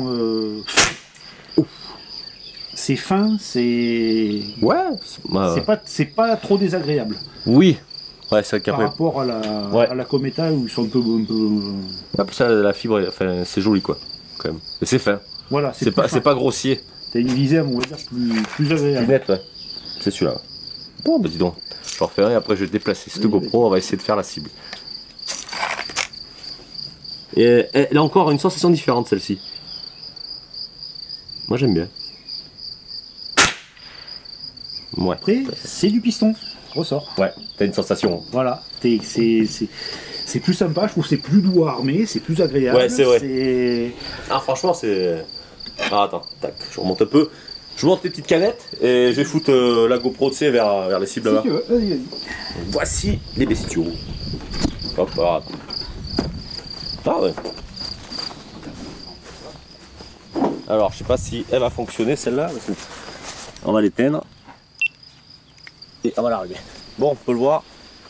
C'est fin, c'est. Ouais. C'est pas trop désagréable. Oui. Ouais, c'est par rapport à la Cometa où ils sont un peu. Après ça, la fibre, enfin, c'est joli quoi, quand même. Et c'est fin. Voilà. C'est pas grossier. T'as une visée, on va dire, plus agréable. Plus nette, ouais. C'est celui-là. Bon, bah dis donc. Je vais en faire un et après je vais déplacer cette GoPro, on va essayer de faire la cible. Et elle a encore une sensation différente celle-ci. Moi j'aime bien. Ouais. Après, c'est du piston, ressort. Ouais, t'as une sensation. Voilà, c'est plus sympa, je trouve que c'est plus doux à armer, c'est plus agréable. Ouais, c'est vrai. Ah franchement c'est... Ah attends, tac, je remonte un peu. Je monte les petites canettes et je vais foutre la GoPro vers les cibles là-bas. Vas-y. Voici les bestiaux. Hop, là. Ah ouais. Alors, je sais pas si elle va fonctionner celle-là. On va l'éteindre. Et on va la régler. Bon, on peut le voir.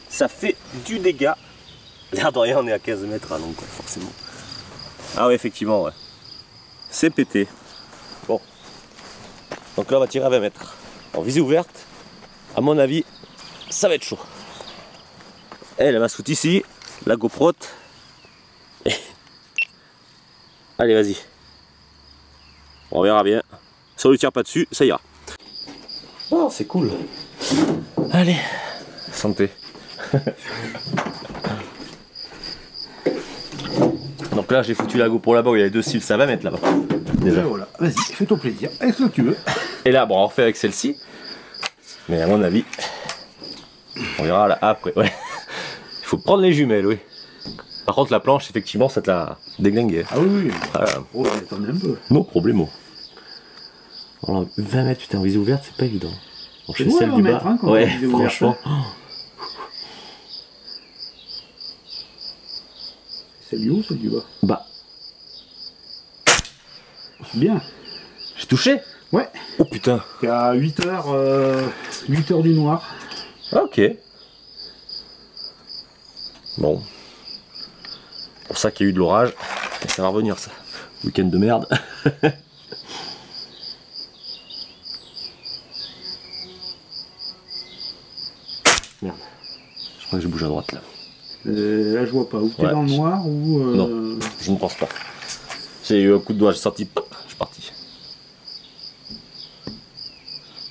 Ça fait du dégât. L'air de rien, on est à 15 mètres, donc forcément. Ah ouais, effectivement, ouais. C'est pété. Bon. Donc là on va tirer à 20 mètres. En visée ouverte, à mon avis, ça va être chaud. Elle va se foutre ici, la GoPro. Allez vas-y. On verra bien. Si on ne tire pas dessus, ça ira. Oh c'est cool. Allez. Santé. Donc là j'ai foutu la GoPro là-bas où il y a 2 cibles, ça va mettre là-bas. Déjà. Voilà, vas-y, fais-toi plaisir, avec ce que tu veux. Et là, bon, on refait avec celle-ci. Mais à mon avis, on verra là après. Ouais. Il faut prendre les jumelles, oui. Par contre, la planche, effectivement, ça te l'a déglingué. Ah oui, oui. Voilà. Oh, attendez un peu. Non problème. Alors, 20 mètres, putain, en visée ouverte, c'est pas évident. Bon, C'est loin, 20 mètres, hein, quand ouais, on visée ouverte, franchement. C'est du haut, c'est du bas. Bah, Bien. j'ai touché. Ouais. Oh putain. Il y a 8 heures du noir. Ok. Bon. C'est pour ça qu'il y a eu de l'orage. Et ça va revenir, ça. Week-end de merde. Merde. Je crois que je bouge à droite, là. Là, je vois pas. Ou t'es Ouais. dans le noir ou. Non, je ne pense pas. J'ai eu un coup de doigt, j'ai sorti, pop, je suis parti.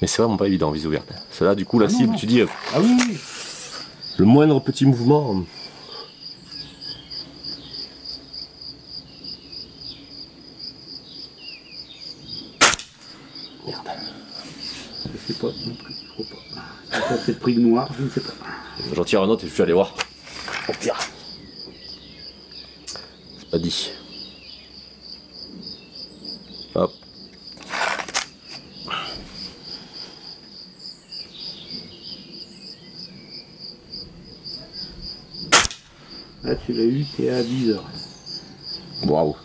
Mais c'est vraiment pas évident en visée ouverte. Celle-là, du coup, la cible, non. tu dis, Ah oui, oui. le moindre petit mouvement. Merde. Je sais pas non plus. Je crois pas. Ça a peut-être pris le noir, je ne sais pas. J'en tire un autre et je vais aller voir. Au pire. C'est pas dit. Hop. Là, tu l'as eu, t'es à 10 heures. Waouh.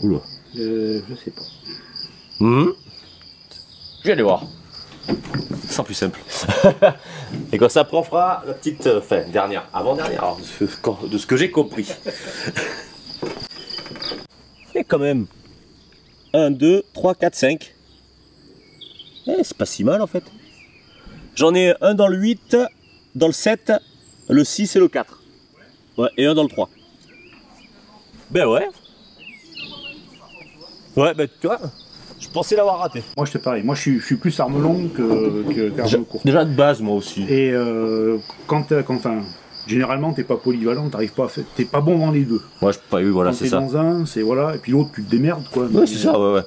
Oula. Je sais pas. Je vais aller voir. C'est plus simple. Et comme ça, après on fera la petite dernière, avant-dernière, alors, de ce que j'ai compris. Et quand même, 1, 2, 3, 4, 5. Eh, c'est pas si mal en fait. J'en ai un dans le 8, dans le 7, le 6 et le 4. Ouais, et un dans le 3. Ben ouais. Ouais, ben tu vois, je pensais l'avoir raté. Moi, je te pareil. Moi, je suis plus arme longue qu'arme courte. Déjà de base, moi aussi. Et généralement, t'es pas polyvalent, t'arrives pas à faire. T'es pas bon dans les deux. Moi, je pas eu, voilà, Quand c'est t'es ça. dans un, c'est voilà, et puis l'autre, tu te démerdes, quoi. Ouais, c'est ça, ouais, ouais.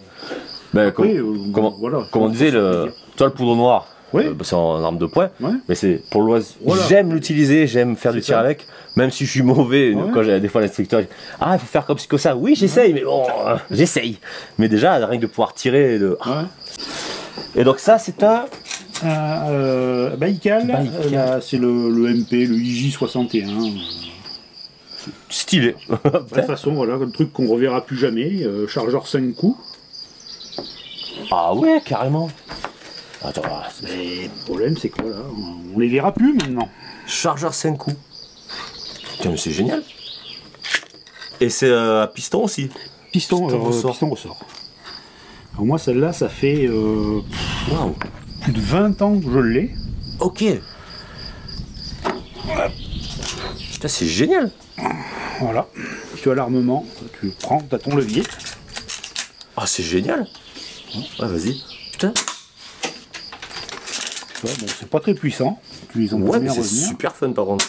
Ben, Après, comme on disait, toi, le poudre noir, Oui. c'est en arme de poing, Ouais. mais c'est pour l'oise. Voilà. J'aime l'utiliser, j'aime faire du C'est tir ça. avec, même si je suis mauvais. Ouais. Quand j'ai des fois l'instructeur, il dit, ah, il faut faire comme ci, comme ça. Oui, j'essaye, mais bon, j'essaye. Mais déjà, rien que de pouvoir tirer. Ouais. Et donc, ça, c'est un. Baïkal, Baïkal. là, c'est le MP, le IJ61. Stylé. De toute façon, voilà, le truc qu'on reverra plus jamais. Chargeur 5 coups. Ah ouais, carrément. Attends, Mais le problème, c'est que voilà, on les verra plus maintenant. chargeur 5 coups. Putain, mais c'est génial. Et c'est à piston aussi. Piston ressort. piston ressort. Alors moi, celle-là, ça fait Waouh. plus de 20 ans que je l'ai. Ok. Putain, c'est génial. Voilà. Tu as l'armement, tu prends, tu as ton levier. Ah, c'est génial. Ouais, vas-y. Putain. Tu vois, bon, c'est pas très puissant. Tu les en Ouais, mais première c'est revenir. super fun par contre.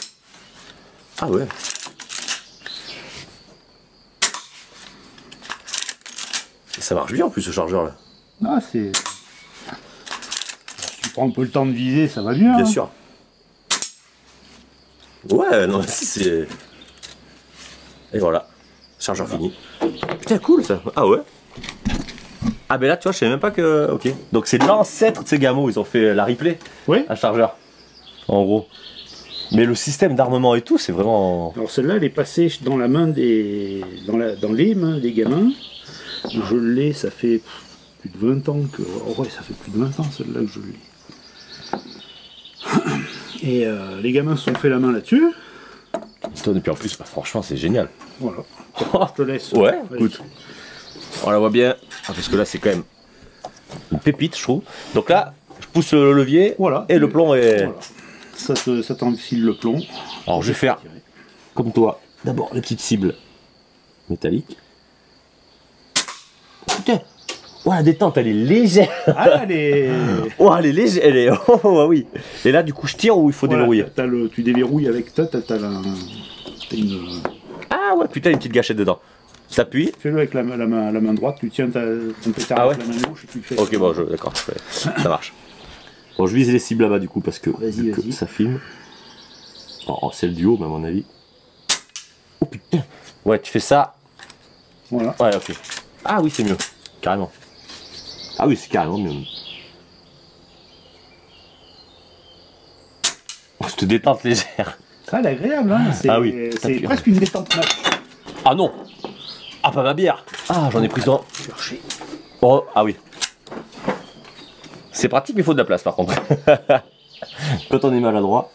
Ah ouais. Et ça marche bien en plus ce chargeur là. Ah, c'est. Si tu prends un peu le temps de viser, ça va bien. Bien hein. sûr. Ouais, non, si c'est. Et voilà. Chargeur fini. Putain, cool ça. Ah ouais. Ah ben là, tu vois, je savais même pas que. Ok. Donc c'est l'ancêtre de ces gamos, ils ont fait la replay Oui. à chargeur. En gros. Mais le système d'armement et tout, c'est vraiment. Alors celle-là, elle est passée dans la main des. dans les mains des gamins. Je l'ai, ça fait plus de 20 ans que. Oh ouais, ça fait plus de 20 ans celle-là que je l'ai. Et les gamins se sont fait la main là-dessus. Et puis en plus, bah, franchement, c'est génial. Voilà. Je te laisse. Ouais, Vas-y. écoute. On la voit bien. Ah, parce que là, c'est quand même une pépite, je trouve. Donc là, je pousse le levier Voilà. et le plomb est. Voilà. Ça t'enfile le plomb. Alors, je vais faire comme toi. D'abord, les petites cibles métalliques. Putain. Oh, la détente, elle est légère. Ah, elle est... Oh, elle est légère. Elle est... Oh, oui. Et là, du coup, je tire ou il faut déverrouiller? Tu déverrouilles avec toi, t'as une... Ah ouais, putain, une petite gâchette dedans. T'appuies. Fais-le avec la main droite, tu tiens ton pétard avec la main gauche et tu le fais. Ok, bon, d'accord, ça marche. Bon, je vise les cibles là-bas du coup parce que Vas-y. ça filme. Oh, c'est le duo, mais à mon avis. Oh putain. Ouais, tu fais ça. Voilà. Ouais, ok. Ah oui, c'est mieux. Carrément. Ah oui, c'est carrément mieux. Oh, cette détente légère. Ça, elle est agréable, hein. Ah oui. C'est presque une détente match. Ah non. Ah, pas ma bière. Ah, j'en ai pris dans. Oh, ah oui. C'est pratique, mais il faut de la place par contre. Quand on est maladroit.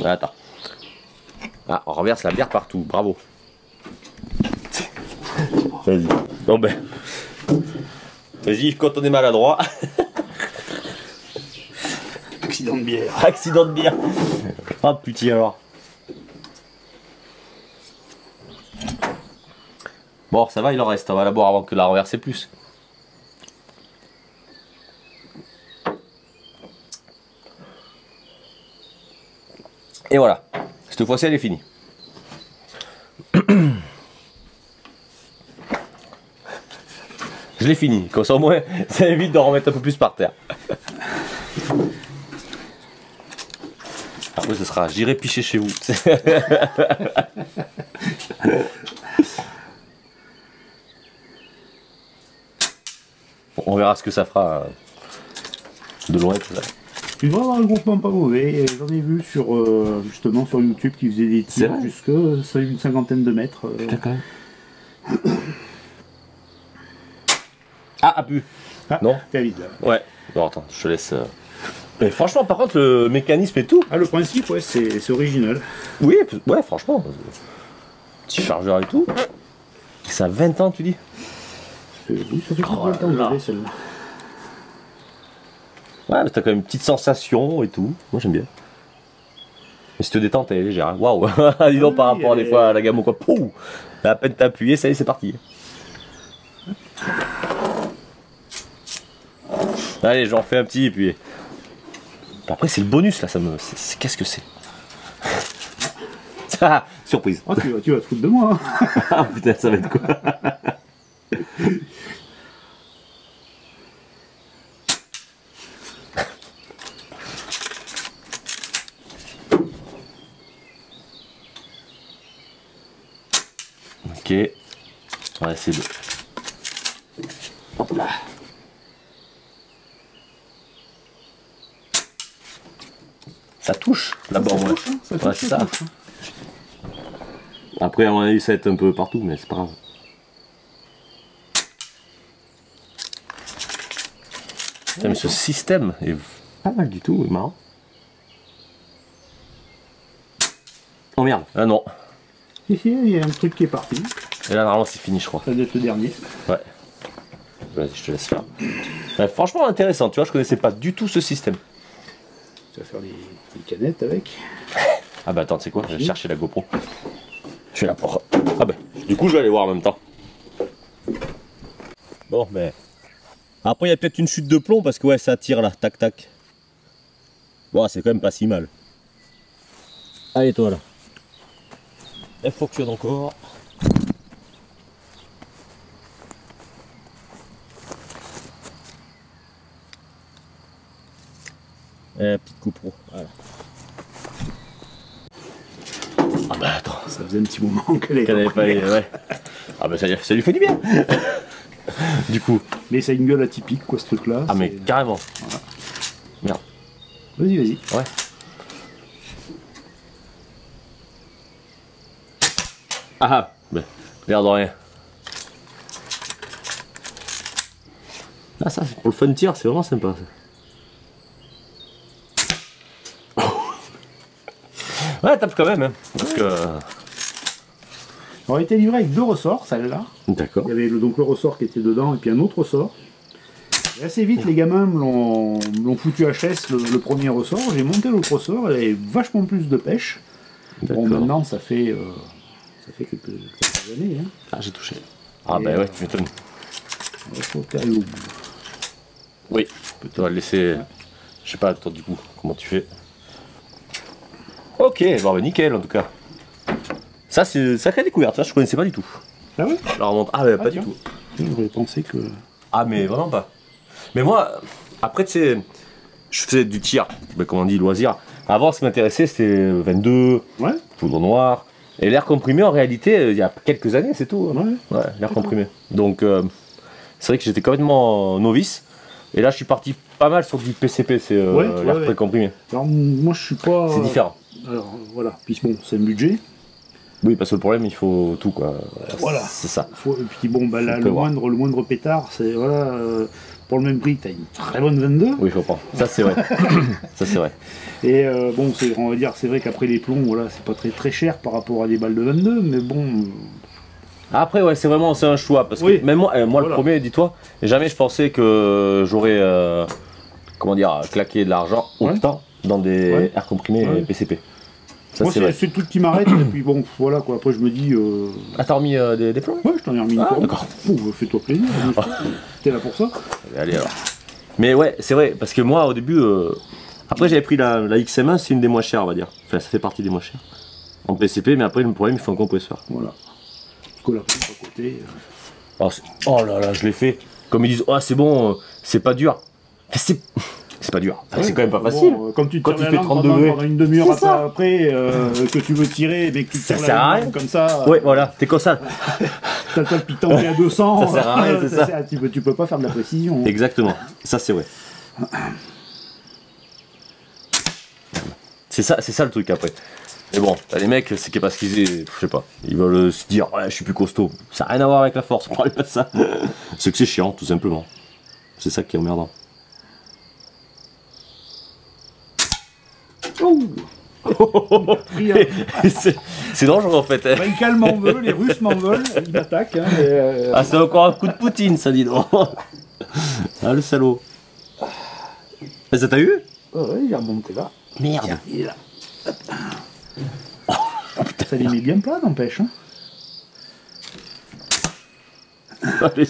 Attends. Ah, on renverse la bière partout. Bravo. Vas-y. Bon ben. Vas-y, quand on est maladroit. Accident de bière. Accident de bière. Ah putain alors. Bon, ça va, il en reste. On va la boire avant que la renverser plus. Et voilà. Cette fois-ci, elle est finie. Je l'ai fini. Comme ça, au moins, ça évite d'en remettre un peu plus par terre. Après, ce sera j'irai picher chez vous. On verra ce que ça fera de loin. Tout ça. Tu devrais avoir un groupement pas mauvais. J'en ai vu sur, justement sur YouTube qui faisait des tirs jusque une 50aine de mètres. Quand même. Ah, pu. Ah, non. T'es vide là. Ouais. Bon, attends, je te laisse. Mais franchement, par contre, le mécanisme et tout. Ah, le principe, ouais, c'est original. Oui, ouais, franchement. Petit chargeur et tout. Et ça a 20 ans, tu dis? Oui, ça fait combien de temps que j'avais celle-là? Ouais, mais t'as quand même une petite sensation et tout. Moi, j'aime bien. Mais cette détente, elle est légère. Waouh! Dis donc, par rapport des fois à la gamme ou quoi. Pouh! À peine t'as appuyé, ça y est, c'est parti. Allez, j'en fais un petit et puis. Après, c'est le bonus là, ça me. Qu'est-ce que c'est? Ah, surprise. Oh, tu vas te foutre de moi. Hein. Ah putain, ça va être quoi? Ok. On va essayer de. Hop là. Ça touche là-bas, ouais. Ça touche, C'est ça. Après, à mon avis, ça va être un peu partout, mais c'est pas grave. Putain, mais ce système est pas mal du tout, marrant. Oh merde, ah non. Ici, il y a un truc qui est parti. Et là, normalement, c'est fini, je crois. Ça doit être le dernier. Ouais. Vas-y, je te laisse faire. Ouais, franchement, intéressant, tu vois, je connaissais pas du tout ce système. Tu vas faire les canettes avec. Ah bah attends, tu sais quoi, je vais chercher la GoPro. Je suis là pour... Ah bah, du coup, je vais aller voir en même temps. Bon, mais... Après, il y a peut-être une chute de plomb, parce que ouais, ça tire là, tac, tac. Bon, c'est quand même pas si mal. Allez, toi, là. Elle fonctionne encore. Petite GoPro, voilà. Ah bah attends, Ça faisait un petit moment qu'elle avait pas les... Ouais. Ah bah ça lui fait du bien. Du coup. Mais ça a une gueule atypique quoi ce truc là. Ah mais carrément. Voilà. Merde. Vas-y. Ouais. Ah bah, l'air de rien. Ah ça, c'est pour le fun tir, c'est vraiment sympa ça. Ouais, tape quand même, hein, parce que... On a été livré avec 2 ressorts, celle-là. D'accord. Il y avait donc le ressort qui était dedans et puis un autre ressort. Et assez vite, les gamins me l'ont foutu HS le premier ressort. J'ai monté l'autre ressort, elle avait vachement plus de pêche. Bon, maintenant, ça fait quelques années. Hein. Ah, j'ai touché. Ah, bah ouais, tu m'étonnes. Il faut aller au bout. Oui, tu vas le laisser. Je sais pas, toi, du coup, comment tu fais. Ok, bon, bah nickel en tout cas. Ça, c'est une sacrée découverte, ça, je connaissais pas du tout. Ah ouais? La remonte. Ah, pas du tout. J'aurais pensé que. Ah, mais vraiment pas. Mais moi, après, tu sais, je faisais du tir, comme on dit, loisir. Avant, ce qui m'intéressait, c'était 22, Ouais. poudre noire. Et l'air comprimé, en réalité, il y a quelques années, c'est tout. Ouais. L'air comprimé. Donc, c'est vrai que j'étais complètement novice. Et là, je suis parti pas mal sur du PCP, c'est l'air précomprimé. Alors, moi, je suis pas. C'est différent. Alors, voilà. Puis bon, c'est un budget. Oui, parce que le problème, il faut tout, quoi. Voilà. C'est ça. Et puis bon, bah là, le moindre pétard, c'est voilà. Pour le même prix, tu as une très bonne 22. Oui, je comprends. Ça, c'est vrai. Ça, c'est vrai. Et bon, on va dire, c'est vrai qu'après les plombs, voilà, c'est pas très cher par rapport à des balles de 22, mais bon. Après, ouais, c'est un choix. Parce que même moi, le premier, dis-toi, jamais je pensais que j'aurais, comment dire, claqué de l'argent autant dans des airs comprimés PCP. Ça, moi, c'est le truc qui m'arrête, et puis bon, voilà quoi. Après, je me dis. Ah, t'as remis des plombs? Ouais, je t'en ai remis une plombs. D'accord. Fais-toi plaisir. T'es là pour ça. Allez, alors. Mais ouais, c'est vrai, parce que moi, au début. Après, j'avais pris la XM1, c'est une des moins chères, on va dire. Enfin, ça fait partie des moins chères. En PCP, mais après, le problème, il faut un compresseur. Voilà. Parce que la pompe à côté. Oh là là, je l'ai fait. Comme ils disent, oh, c'est bon, c'est pas dur. C'est pas dur. C'est quand même pas facile. Bon, quand tu fais 30 degrés. Pendant une demi-heure après, que tu veux tirer, mais que tu tires la main comme ça. Ouais, voilà, t'es comme ça. T'as le palpitant qui est à 200. Ça sert à rien, c'est ça. Tu peux pas faire de la précision. Exactement. Ça, c'est vrai. C'est ça le truc après. Mais bon, les mecs, c'est parce qu'ils, je sais pas, ils veulent se dire, ouais, je suis plus costaud. Ça n'a rien à voir avec la force, on parlait pas de ça. C'est que c'est chiant, tout simplement. C'est ça qui est emmerdant. C'est dangereux en fait. Bah, ils m'en veulent, les Russes m'en veulent, ils m'attaquent. Hein, Ah, c'est encore un coup de Poutine, ça, dis donc. Ah, le salaud. Ça t'a eu? Ouais, il est remonté là. Merde. Tiens, il est là. Ça les met bien plat, n'empêche. Hein. Allez,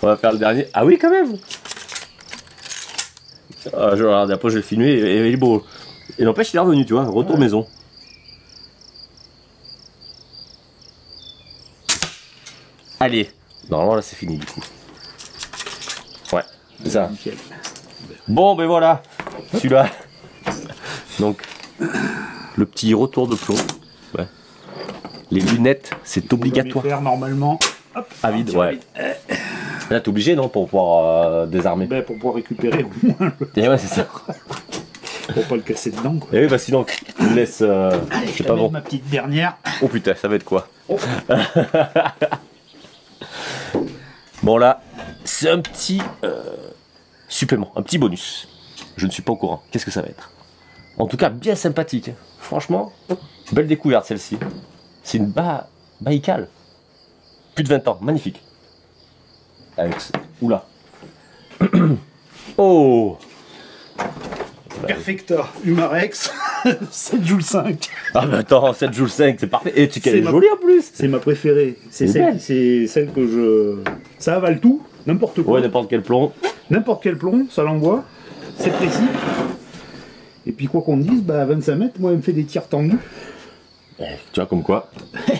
on va faire le dernier. Ah oui, quand même. Ah, je regarde, après je vais le filmer et il est beau. Et n'empêche, il est revenu, tu vois, retour maison. Allez. Normalement, là, c'est fini, du coup. Ouais, c'est ça. Nickel. Bon, ben voilà. Celui-là. Donc, le petit retour de plomb. Ouais. Les lunettes, c'est obligatoire. Faire normalement. Hop, à vide, ouais. Là, t'es obligé, non, pour pouvoir désarmer. Ben, pour pouvoir récupérer au moins. Et ouais, c'est ça. Pour pas le casser dedans, quoi. Et oui, bah sinon, tu me laisses. Allez, je pas bon. ma petite dernière. Oh putain, ça va être quoi? Bon, là, c'est un petit supplément, un petit bonus. Je ne suis pas au courant. Qu'est-ce que ça va être? En tout cas, bien sympathique. Franchement, belle découverte celle-ci. C'est une Baïkal. Plus de 20 ans, magnifique. Avec... Oula. Oh. Perfecta, Humarex, 7 Joule 5. Ah mais attends, 7 Joule 5, c'est parfait. Et tu es jolie en plus. C'est ma préférée. C'est celle que je... Ça avale tout, n'importe quoi. Ouais, n'importe quel plomb. N'importe quel plomb, ça l'envoie. C'est précis. Et puis quoi qu'on dise, bah à 25 mètres, moi elle me fait des tirs tendus. Tu vois comme quoi.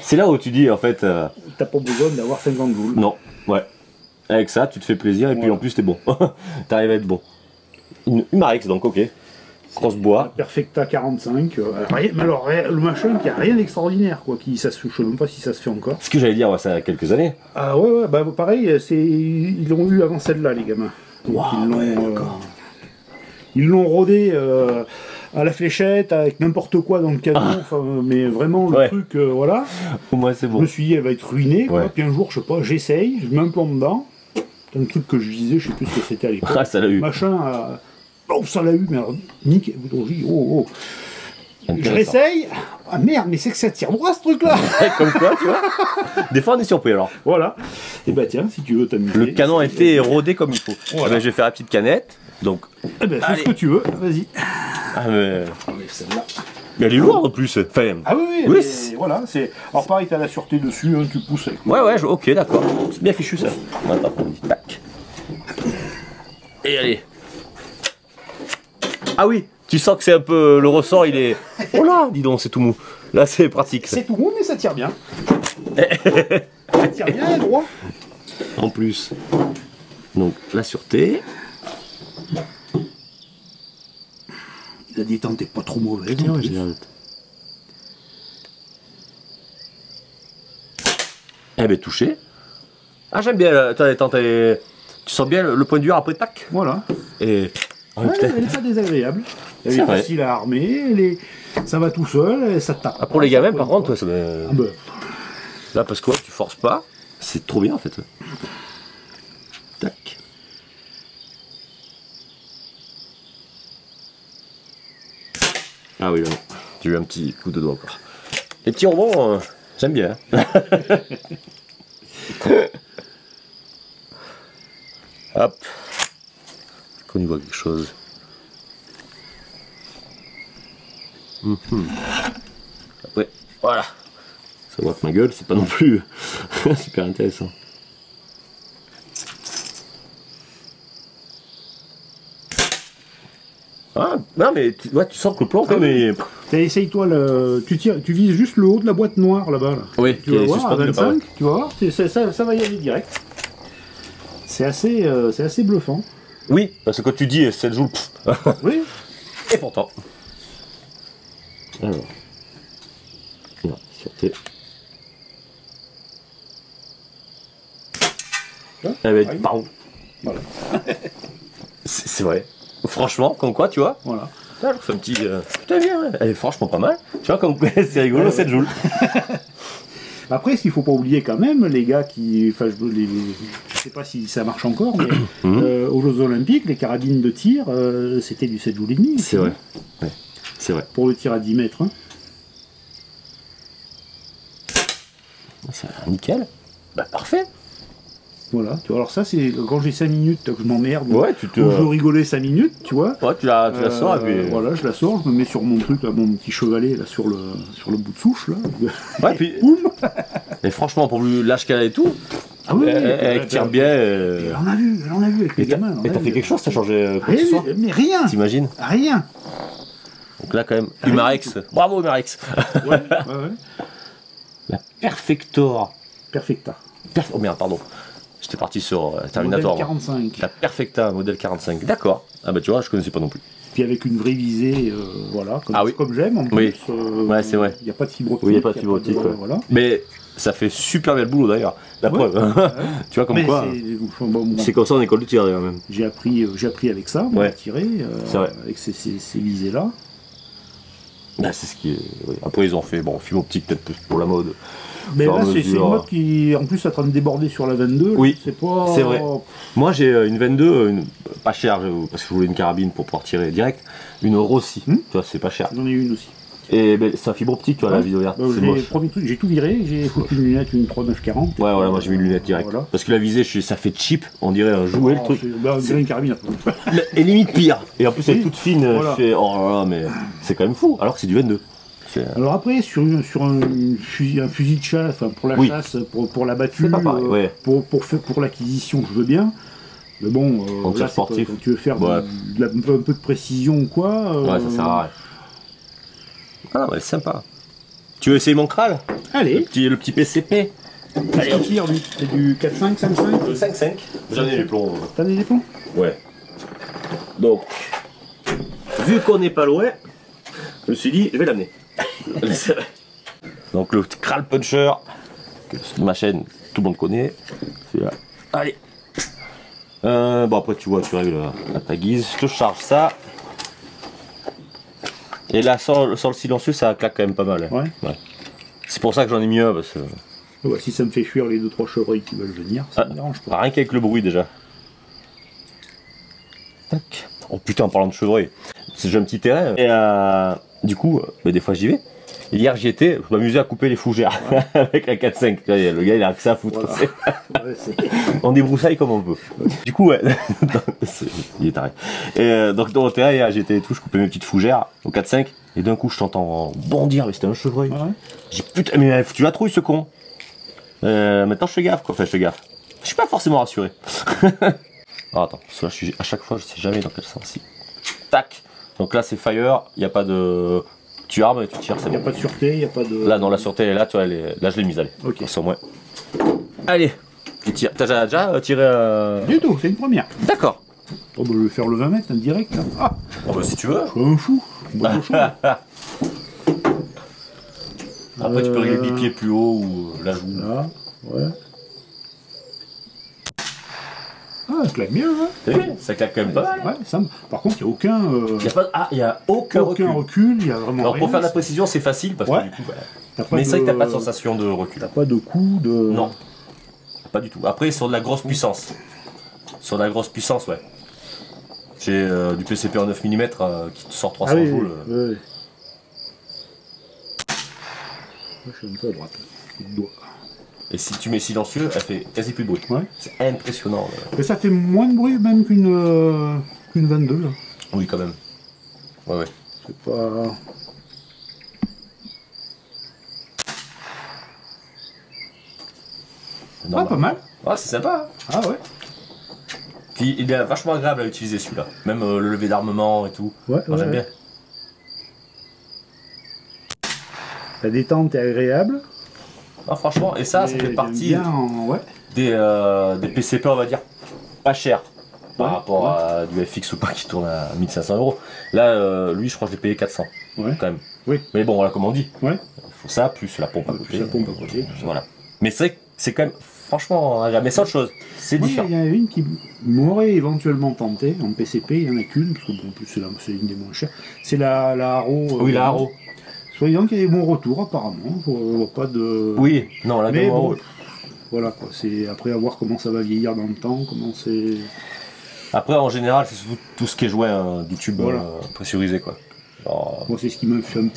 C'est là où tu dis en fait... T'as pas besoin d'avoir 50 joules. Non, ouais. Avec ça, tu te fais plaisir et puis en plus t'es bon. T'arrives à être bon. Une Humarex donc, ok. Cross bois. Perfecta 45. Mais alors, le machin qui a rien d'extraordinaire, quoi. Je sais même pas si ça se fait encore. Ce que j'allais dire, ouais, ça a quelques années. Ah ouais, bah pareil, ils l'ont eu avant celle-là, les gamins. Donc, ils l'ont rodé à la fléchette, avec n'importe quoi dans le canon, mais vraiment le truc, voilà. Au moins c'est bon. Je me suis dit, elle va être ruinée, quoi. Puis un jour, je sais pas, j'essaye, je mets un plomb dedans. C'est un truc que je disais, je sais plus ce que c'était à l'époque. Ah, ça l'a eu. Machin, oh, ça l'a eu, mais alors, nickel, oh. Je réessaye. Ah merde, mais c'est que ça tire droit ce truc-là. Comme quoi, tu vois. Des fois, on est surpris alors. Voilà. Et bah tiens, si tu veux t'amuser. Le canon a été rodé comme il faut. Voilà. Ah ben, je vais faire la petite canette. Donc. Eh ben, fais ce que tu veux, vas-y. Ah mais. Enlève celle-là. Mais elle est lourde en plus. Enfin, Ah oui, oui, voilà. Alors pareil, t'as la sûreté dessus, hein, tu pousses avec. ouais, ok, d'accord. C'est bien fichu ça. Attends, tac. Et allez. Ah oui, tu sens que c'est un peu... Le ressort, il est... Oh là, dis donc, c'est tout mou. Là, c'est pratique. C'est tout mou, mais ça tire bien. Ça tire bien, droit. En plus. Donc, la sûreté. La détente est pas trop mauvaise. Tiens, ouais, j'ai l'air d'être... Eh ben, touché. Ah, j'aime bien ta détente. Tu sens bien le point dur après, tac. Voilà. Et... Oh, Ouais, putain. elle est pas désagréable. Elle C'est est vrai. facile à armer, ça va tout seul, et ça tape. Ah, pour les gamins, par contre, ouais, ça me... Ah bah, Là, parce que ouais, tu forces pas. C'est trop bien, en fait. Tac. Ah oui, là, j'ai eu un petit coup de doigt encore. Les petits rebonds, j'aime bien. Hop. Qu'on y voit quelque chose. Après, voilà. Ça voit que ma gueule, c'est pas non plus super intéressant. Ah, non mais ouais, tu sens que le plan quand même est... essaye-toi, tu vises juste le haut de la boîte noire là-bas. Là. Oui, Tu vas voir, à 25, tu vas voir, ça va y aller direct. C'est assez bluffant. Oui, parce que quand tu dis 7 joules, Oui. et pourtant. Alors. Là, sûreté. Là, Eh ben, pareil. pardon. Voilà. C'est vrai. Franchement, comme quoi, tu vois. Voilà. Là, je fais un petit. Putain, bien, ouais. Elle est franchement pas mal. Tu vois, comme quoi, c'est rigolo, 7 joules. Après, ce qu'il faut pas oublier quand même, les gars qui. Enfin, je sais pas si ça marche encore, mais aux Jeux Olympiques, les carabines de tir, c'était du 7 joules et demi. C'est vrai. Ouais, c'est vrai. Pour le tir à 10 mètres. Hein. C'est nickel. Bah, parfait. Voilà. Tu vois, alors ça, c'est quand j'ai 5 minutes que je m'emmerde. Ouais, tu te. Ou je veux rigoler 5 minutes, tu vois. Ouais, tu la sors et puis. Voilà, je la sors, je me mets sur mon truc, là, mon petit chevalet là, sur le bout de souche. Là. Ouais, puis. Boum. Et franchement, pour l'âge qu'elle a et tout, Ah oui, elle tire bien. Elle en a vu avec les gamins. Et t'as fait quelque chose, t'as changé quoi que ce soit. Mais rien. T'imagines? Rien. Donc là, quand même, Humarex. Bravo, Humarex. Ouais. La Perfector. Perfecta. Oh merde, pardon. J'étais parti sur Terminator. Modèle 45. La Perfecta, modèle 45. D'accord. Ah bah tu vois, je connaissais pas non plus. Puis avec une vraie visée, voilà, comme, Ah oui. comme j'aime en plus. Oui. Ouais, c'est vrai. Il n'y a pas de fibre optique. Oui, il n'y a pas de fibre optique. Ouais. Voilà. Mais ça fait super bien le boulot d'ailleurs. La preuve. Ouais. Tu vois, comme Mais quoi. bon, C'est comme ça en école de tir d'ailleurs même. j'ai appris avec ça, moi, Ouais. à tirer, C'est vrai. avec ces visées-là. Bah, c'est ce qui est. Oui. Après, ils ont fait, bon, film optique peut-être plus pour la mode. Mais Sur là, c'est mesure. une mode qui, en plus, est en train de déborder sur la 22. Oui, c'est pas. c'est vrai. Moi, j'ai une 22, pas chère, parce que je voulais une carabine pour pouvoir tirer direct. Une Rossi. Tu vois, c'est pas cher. J'en ai une aussi. Et ben, c'est un fibre optique, tu vois, la vidéo verte. Bah, C'est j'ai moche. premier truc, j'ai tout viré, j'ai foutu une lunette, une 3940. Ouais, voilà, moi j'ai mis une lunette direct. Voilà. Parce que la visée, ça fait cheap, on dirait un jouet le truc. On dirait une carabine. Et limite pire. Et en plus, elle est Oui. toute fine. Voilà. Je fais, oh là là, mais c'est quand même fou. Alors que c'est du 22. Alors après, sur un fusil de chasse, enfin pour la Oui. chasse, pour la battue, C'est pas pareil, ouais. pour l'acquisition, je veux bien. Mais bon, En tir là, sportif. quand tu veux faire Ouais. un peu de précision ou quoi. Ouais, ça sert à rien. Ah, ouais, c'est sympa. Tu veux essayer mon crâle? Allez, Le petit PCP. allez, on tire lui. C'est du 4-5, 5-5. 5-5. J'en ai les plombs. T'as des plombs? Ouais. Donc, vu qu'on n'est pas loin, je me suis dit, je vais l'amener. Donc le Kral Puncher, que ma chaîne, tout le monde connaît. Celui-là. Allez. Bon après tu vois, tu règles à ta guise. Je te charge ça. Et là sans le silencieux, ça claque quand même pas mal. Hein. Ouais. C'est pour ça que j'en ai mis un parce que. Ouais, si ça me fait fuir les 2-3 chevreuils qui veulent venir, ça me dérange pas. Rien qu'avec le bruit déjà. Tac. Oh putain, en parlant de chevreuil, j'ai un petit terrain. Et du coup, des fois j'y vais. Hier j'y étais, je m'amusais à couper les fougères avec la 4.5. Le gars il a que ça à foutre. Voilà. Ouais, On débroussaille comme on peut. Du coup ouais, il est taré. Et donc dans le terrain j'étais et tout, je coupais mes petites fougères au 4.5 et d'un coup je t'entends bondir, mais c'était un chevreuil. Ouais. J'ai dit putain mais tu la trouilles ce con. Maintenant je fais gaffe quoi, enfin je fais gaffe. Je suis pas forcément rassuré. Alors attends, parce que là je suis à chaque fois je sais jamais dans quel sens. Si. Tac. Donc là c'est fire, il n'y a pas de... Tu armes et tu tires, c'est bon. Il n'y a pas de sûreté, il n'y a pas de... Là non, la sûreté elle est là, tu vois, là je l'ai mise, allez. Ok. Sur moi. Allez, t'as déjà tiré Du tout, c'est une première. D'accord. Bon, bah, je vais faire le 20 mètres, direct. Là. Ah oh, bah si tu veux. Je suis un fou. Après tu peux régler le bipied plus haut ou la joue. Là, ouais. Ah, ça claque bien, hein. T'as vu, ça claque quand même pas mal. Ouais, ça, par contre, il n'y a aucun... Il n'y a aucun recul, il y a vraiment alors rien. pour faire de la précision, c'est facile parce que du coup... Mais c'est vrai que t'as pas de sensation de recul. T'as pas de coup, de... Non, pas du tout. Après, sur de la grosse puissance. Sur de la grosse puissance, ouais. J'ai du PCP en 9 mm qui te sort 300 joules. Oui. Je suis un peu à droite, là. Le doigt. Et si tu mets silencieux, elle fait quasi plus de bruit. Ouais. C'est impressionnant. Mais ça fait moins de bruit même qu'une 22 là. Oui, quand même. Ouais. C'est pas... Ah, pas mal. Ouais, c'est sympa. Hein. Ah ouais. Puis il est vachement agréable à utiliser celui-là. Même le lever d'armement et tout. Ouais, moi j'aime bien. La détente est agréable. Ah, franchement, et ça fait partie des PCP, on va dire, pas cher par rapport à du FX ou pas qui tourne à 1500 €. Là, lui, je crois que je l'ai payé 400 quand même. Oui. Mais bon, voilà, comme on dit, il faut ça, plus la pompe à côté. Plus la pompe à côté. Voilà. Mais c'est quand même, franchement, agréable. Mais c'est autre chose, c'est différent. Il y en a une qui m'aurait éventuellement tenté en PCP, il n'y en a qu'une, parce que bon, en plus c'est une des moins chères. C'est la Haro. Oui, la Haro. Soyons qu'il y ait des bons retours apparemment, pas de... Oui, non, la gamme Haro. Voilà quoi, c'est après à voir comment ça va vieillir dans le temps, comment c'est... Après en général c'est tout ce qui est joué du tube pressurisé quoi. Alors... Moi c'est ce qui m'a fait un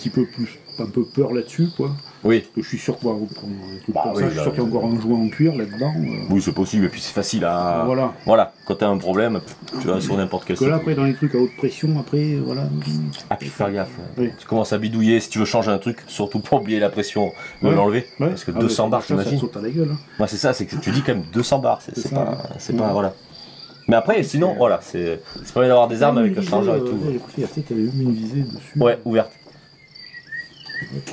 peu peur là-dessus quoi. Oui. Parce que je suis sûr qu'il y a encore un jouet en cuir là-dedans. Oui c'est possible et puis c'est facile à... Voilà, quand t'as un problème, tu vas sur n'importe quel site. Là après dans les trucs à haute pression, après voilà... Ah puis faire gaffe, tu commences à bidouiller, si tu veux changer un truc, surtout pas oublier la pression, l'enlever. Parce que 200 bars t'imagines. Ça saute à la gueule. Ouais c'est ça, c'est que tu dis quand même 200 bars, c'est pas... Voilà. Mais après, sinon, voilà, c'est pas bien d'avoir des armes avec un chargeur et tout. T'avais eu une visée dessus. Ouais, ouverte.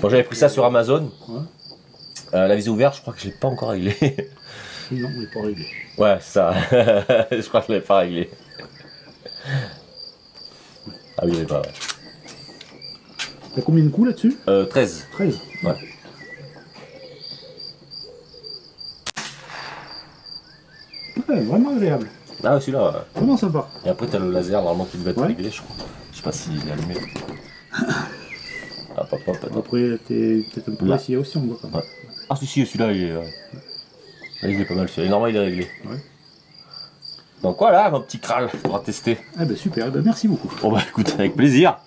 Bon, j'avais pris ça sur Amazon. La visée ouverte, je crois que je l'ai pas encore réglé. Non, je l'ai pas réglé. Ouais, c'est ça. Je crois que je l'ai pas réglé. Ah oui, il est pas. T'as combien de coups là-dessus 13. 13. Ouais. Ouais, vraiment agréable. Ah, celui-là. Vraiment sympa. Et après, t'as le laser normalement qui devait être réglé, je crois. Je sais pas s'il est allumé. Après, t'es peut-être un peu vacillé aussi, on voit quand même. Ah, si, celui-là, il est pas mal. Et normalement, il est réglé. Ouais. Donc voilà, mon petit Kral, on va tester. Ah bah super, merci beaucoup. Bon bah écoute, avec plaisir.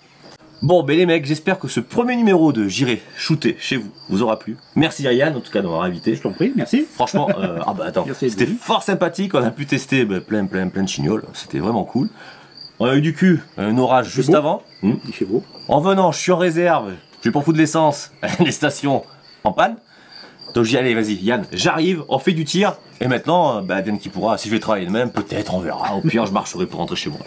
Bon ben les mecs, j'espère que ce premier numéro de J'irai shooter chez vous aura plu. Merci à Yann en tout cas d'avoir invité. Je t'en prie, merci. Franchement, ah bah attends, c'était fort sympathique, on a pu tester plein de chignoles, c'était vraiment cool. On a eu du cul, un orage juste avant. Il fait beau. En venant, je suis en réserve, je vais pas foutre de l'essence, les stations en panne. Donc j'y allais, vas-y Yann, j'arrive, on fait du tir, et maintenant, bah Yann qui pourra, si je vais travailler demain, peut-être, on verra, au pire je marcherai pour rentrer chez moi.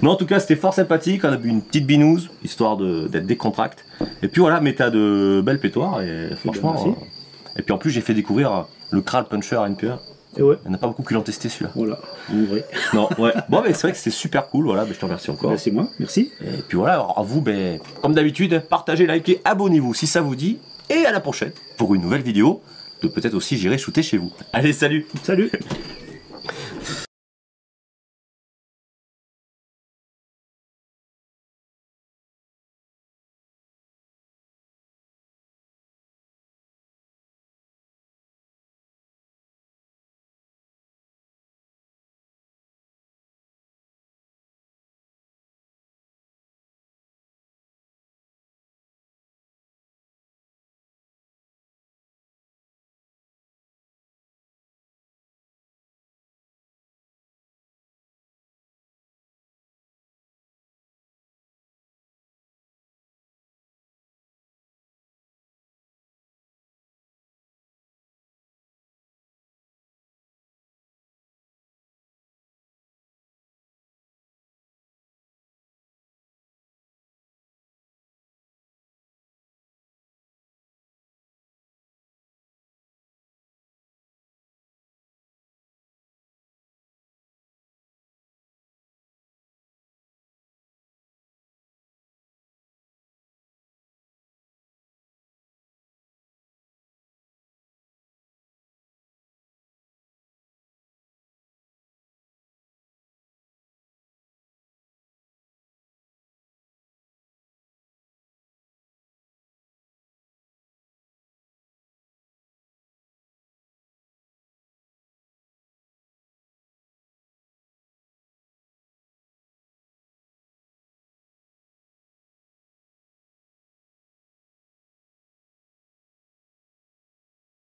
Mais en tout cas c'était fort sympathique, on a bu une petite binouse, histoire d'être décontracté. Et puis voilà, mais t'as de belles pétoires, et franchement... et puis en plus j'ai fait découvrir le Kral Puncher NP1. Et ouais. Il n'y en a pas beaucoup qui l'ont testé celui-là. Voilà, en vrai. Non, ouais. Bon, mais c'est vrai que c'était super cool, voilà, je te remercie encore. C'est moi, merci. Et puis voilà, alors à vous, comme d'habitude, partagez, likez, abonnez-vous si ça vous dit. Et à la prochaine pour une nouvelle vidéo de peut-être aussi J'irai shooter chez vous. Allez, salut! Salut!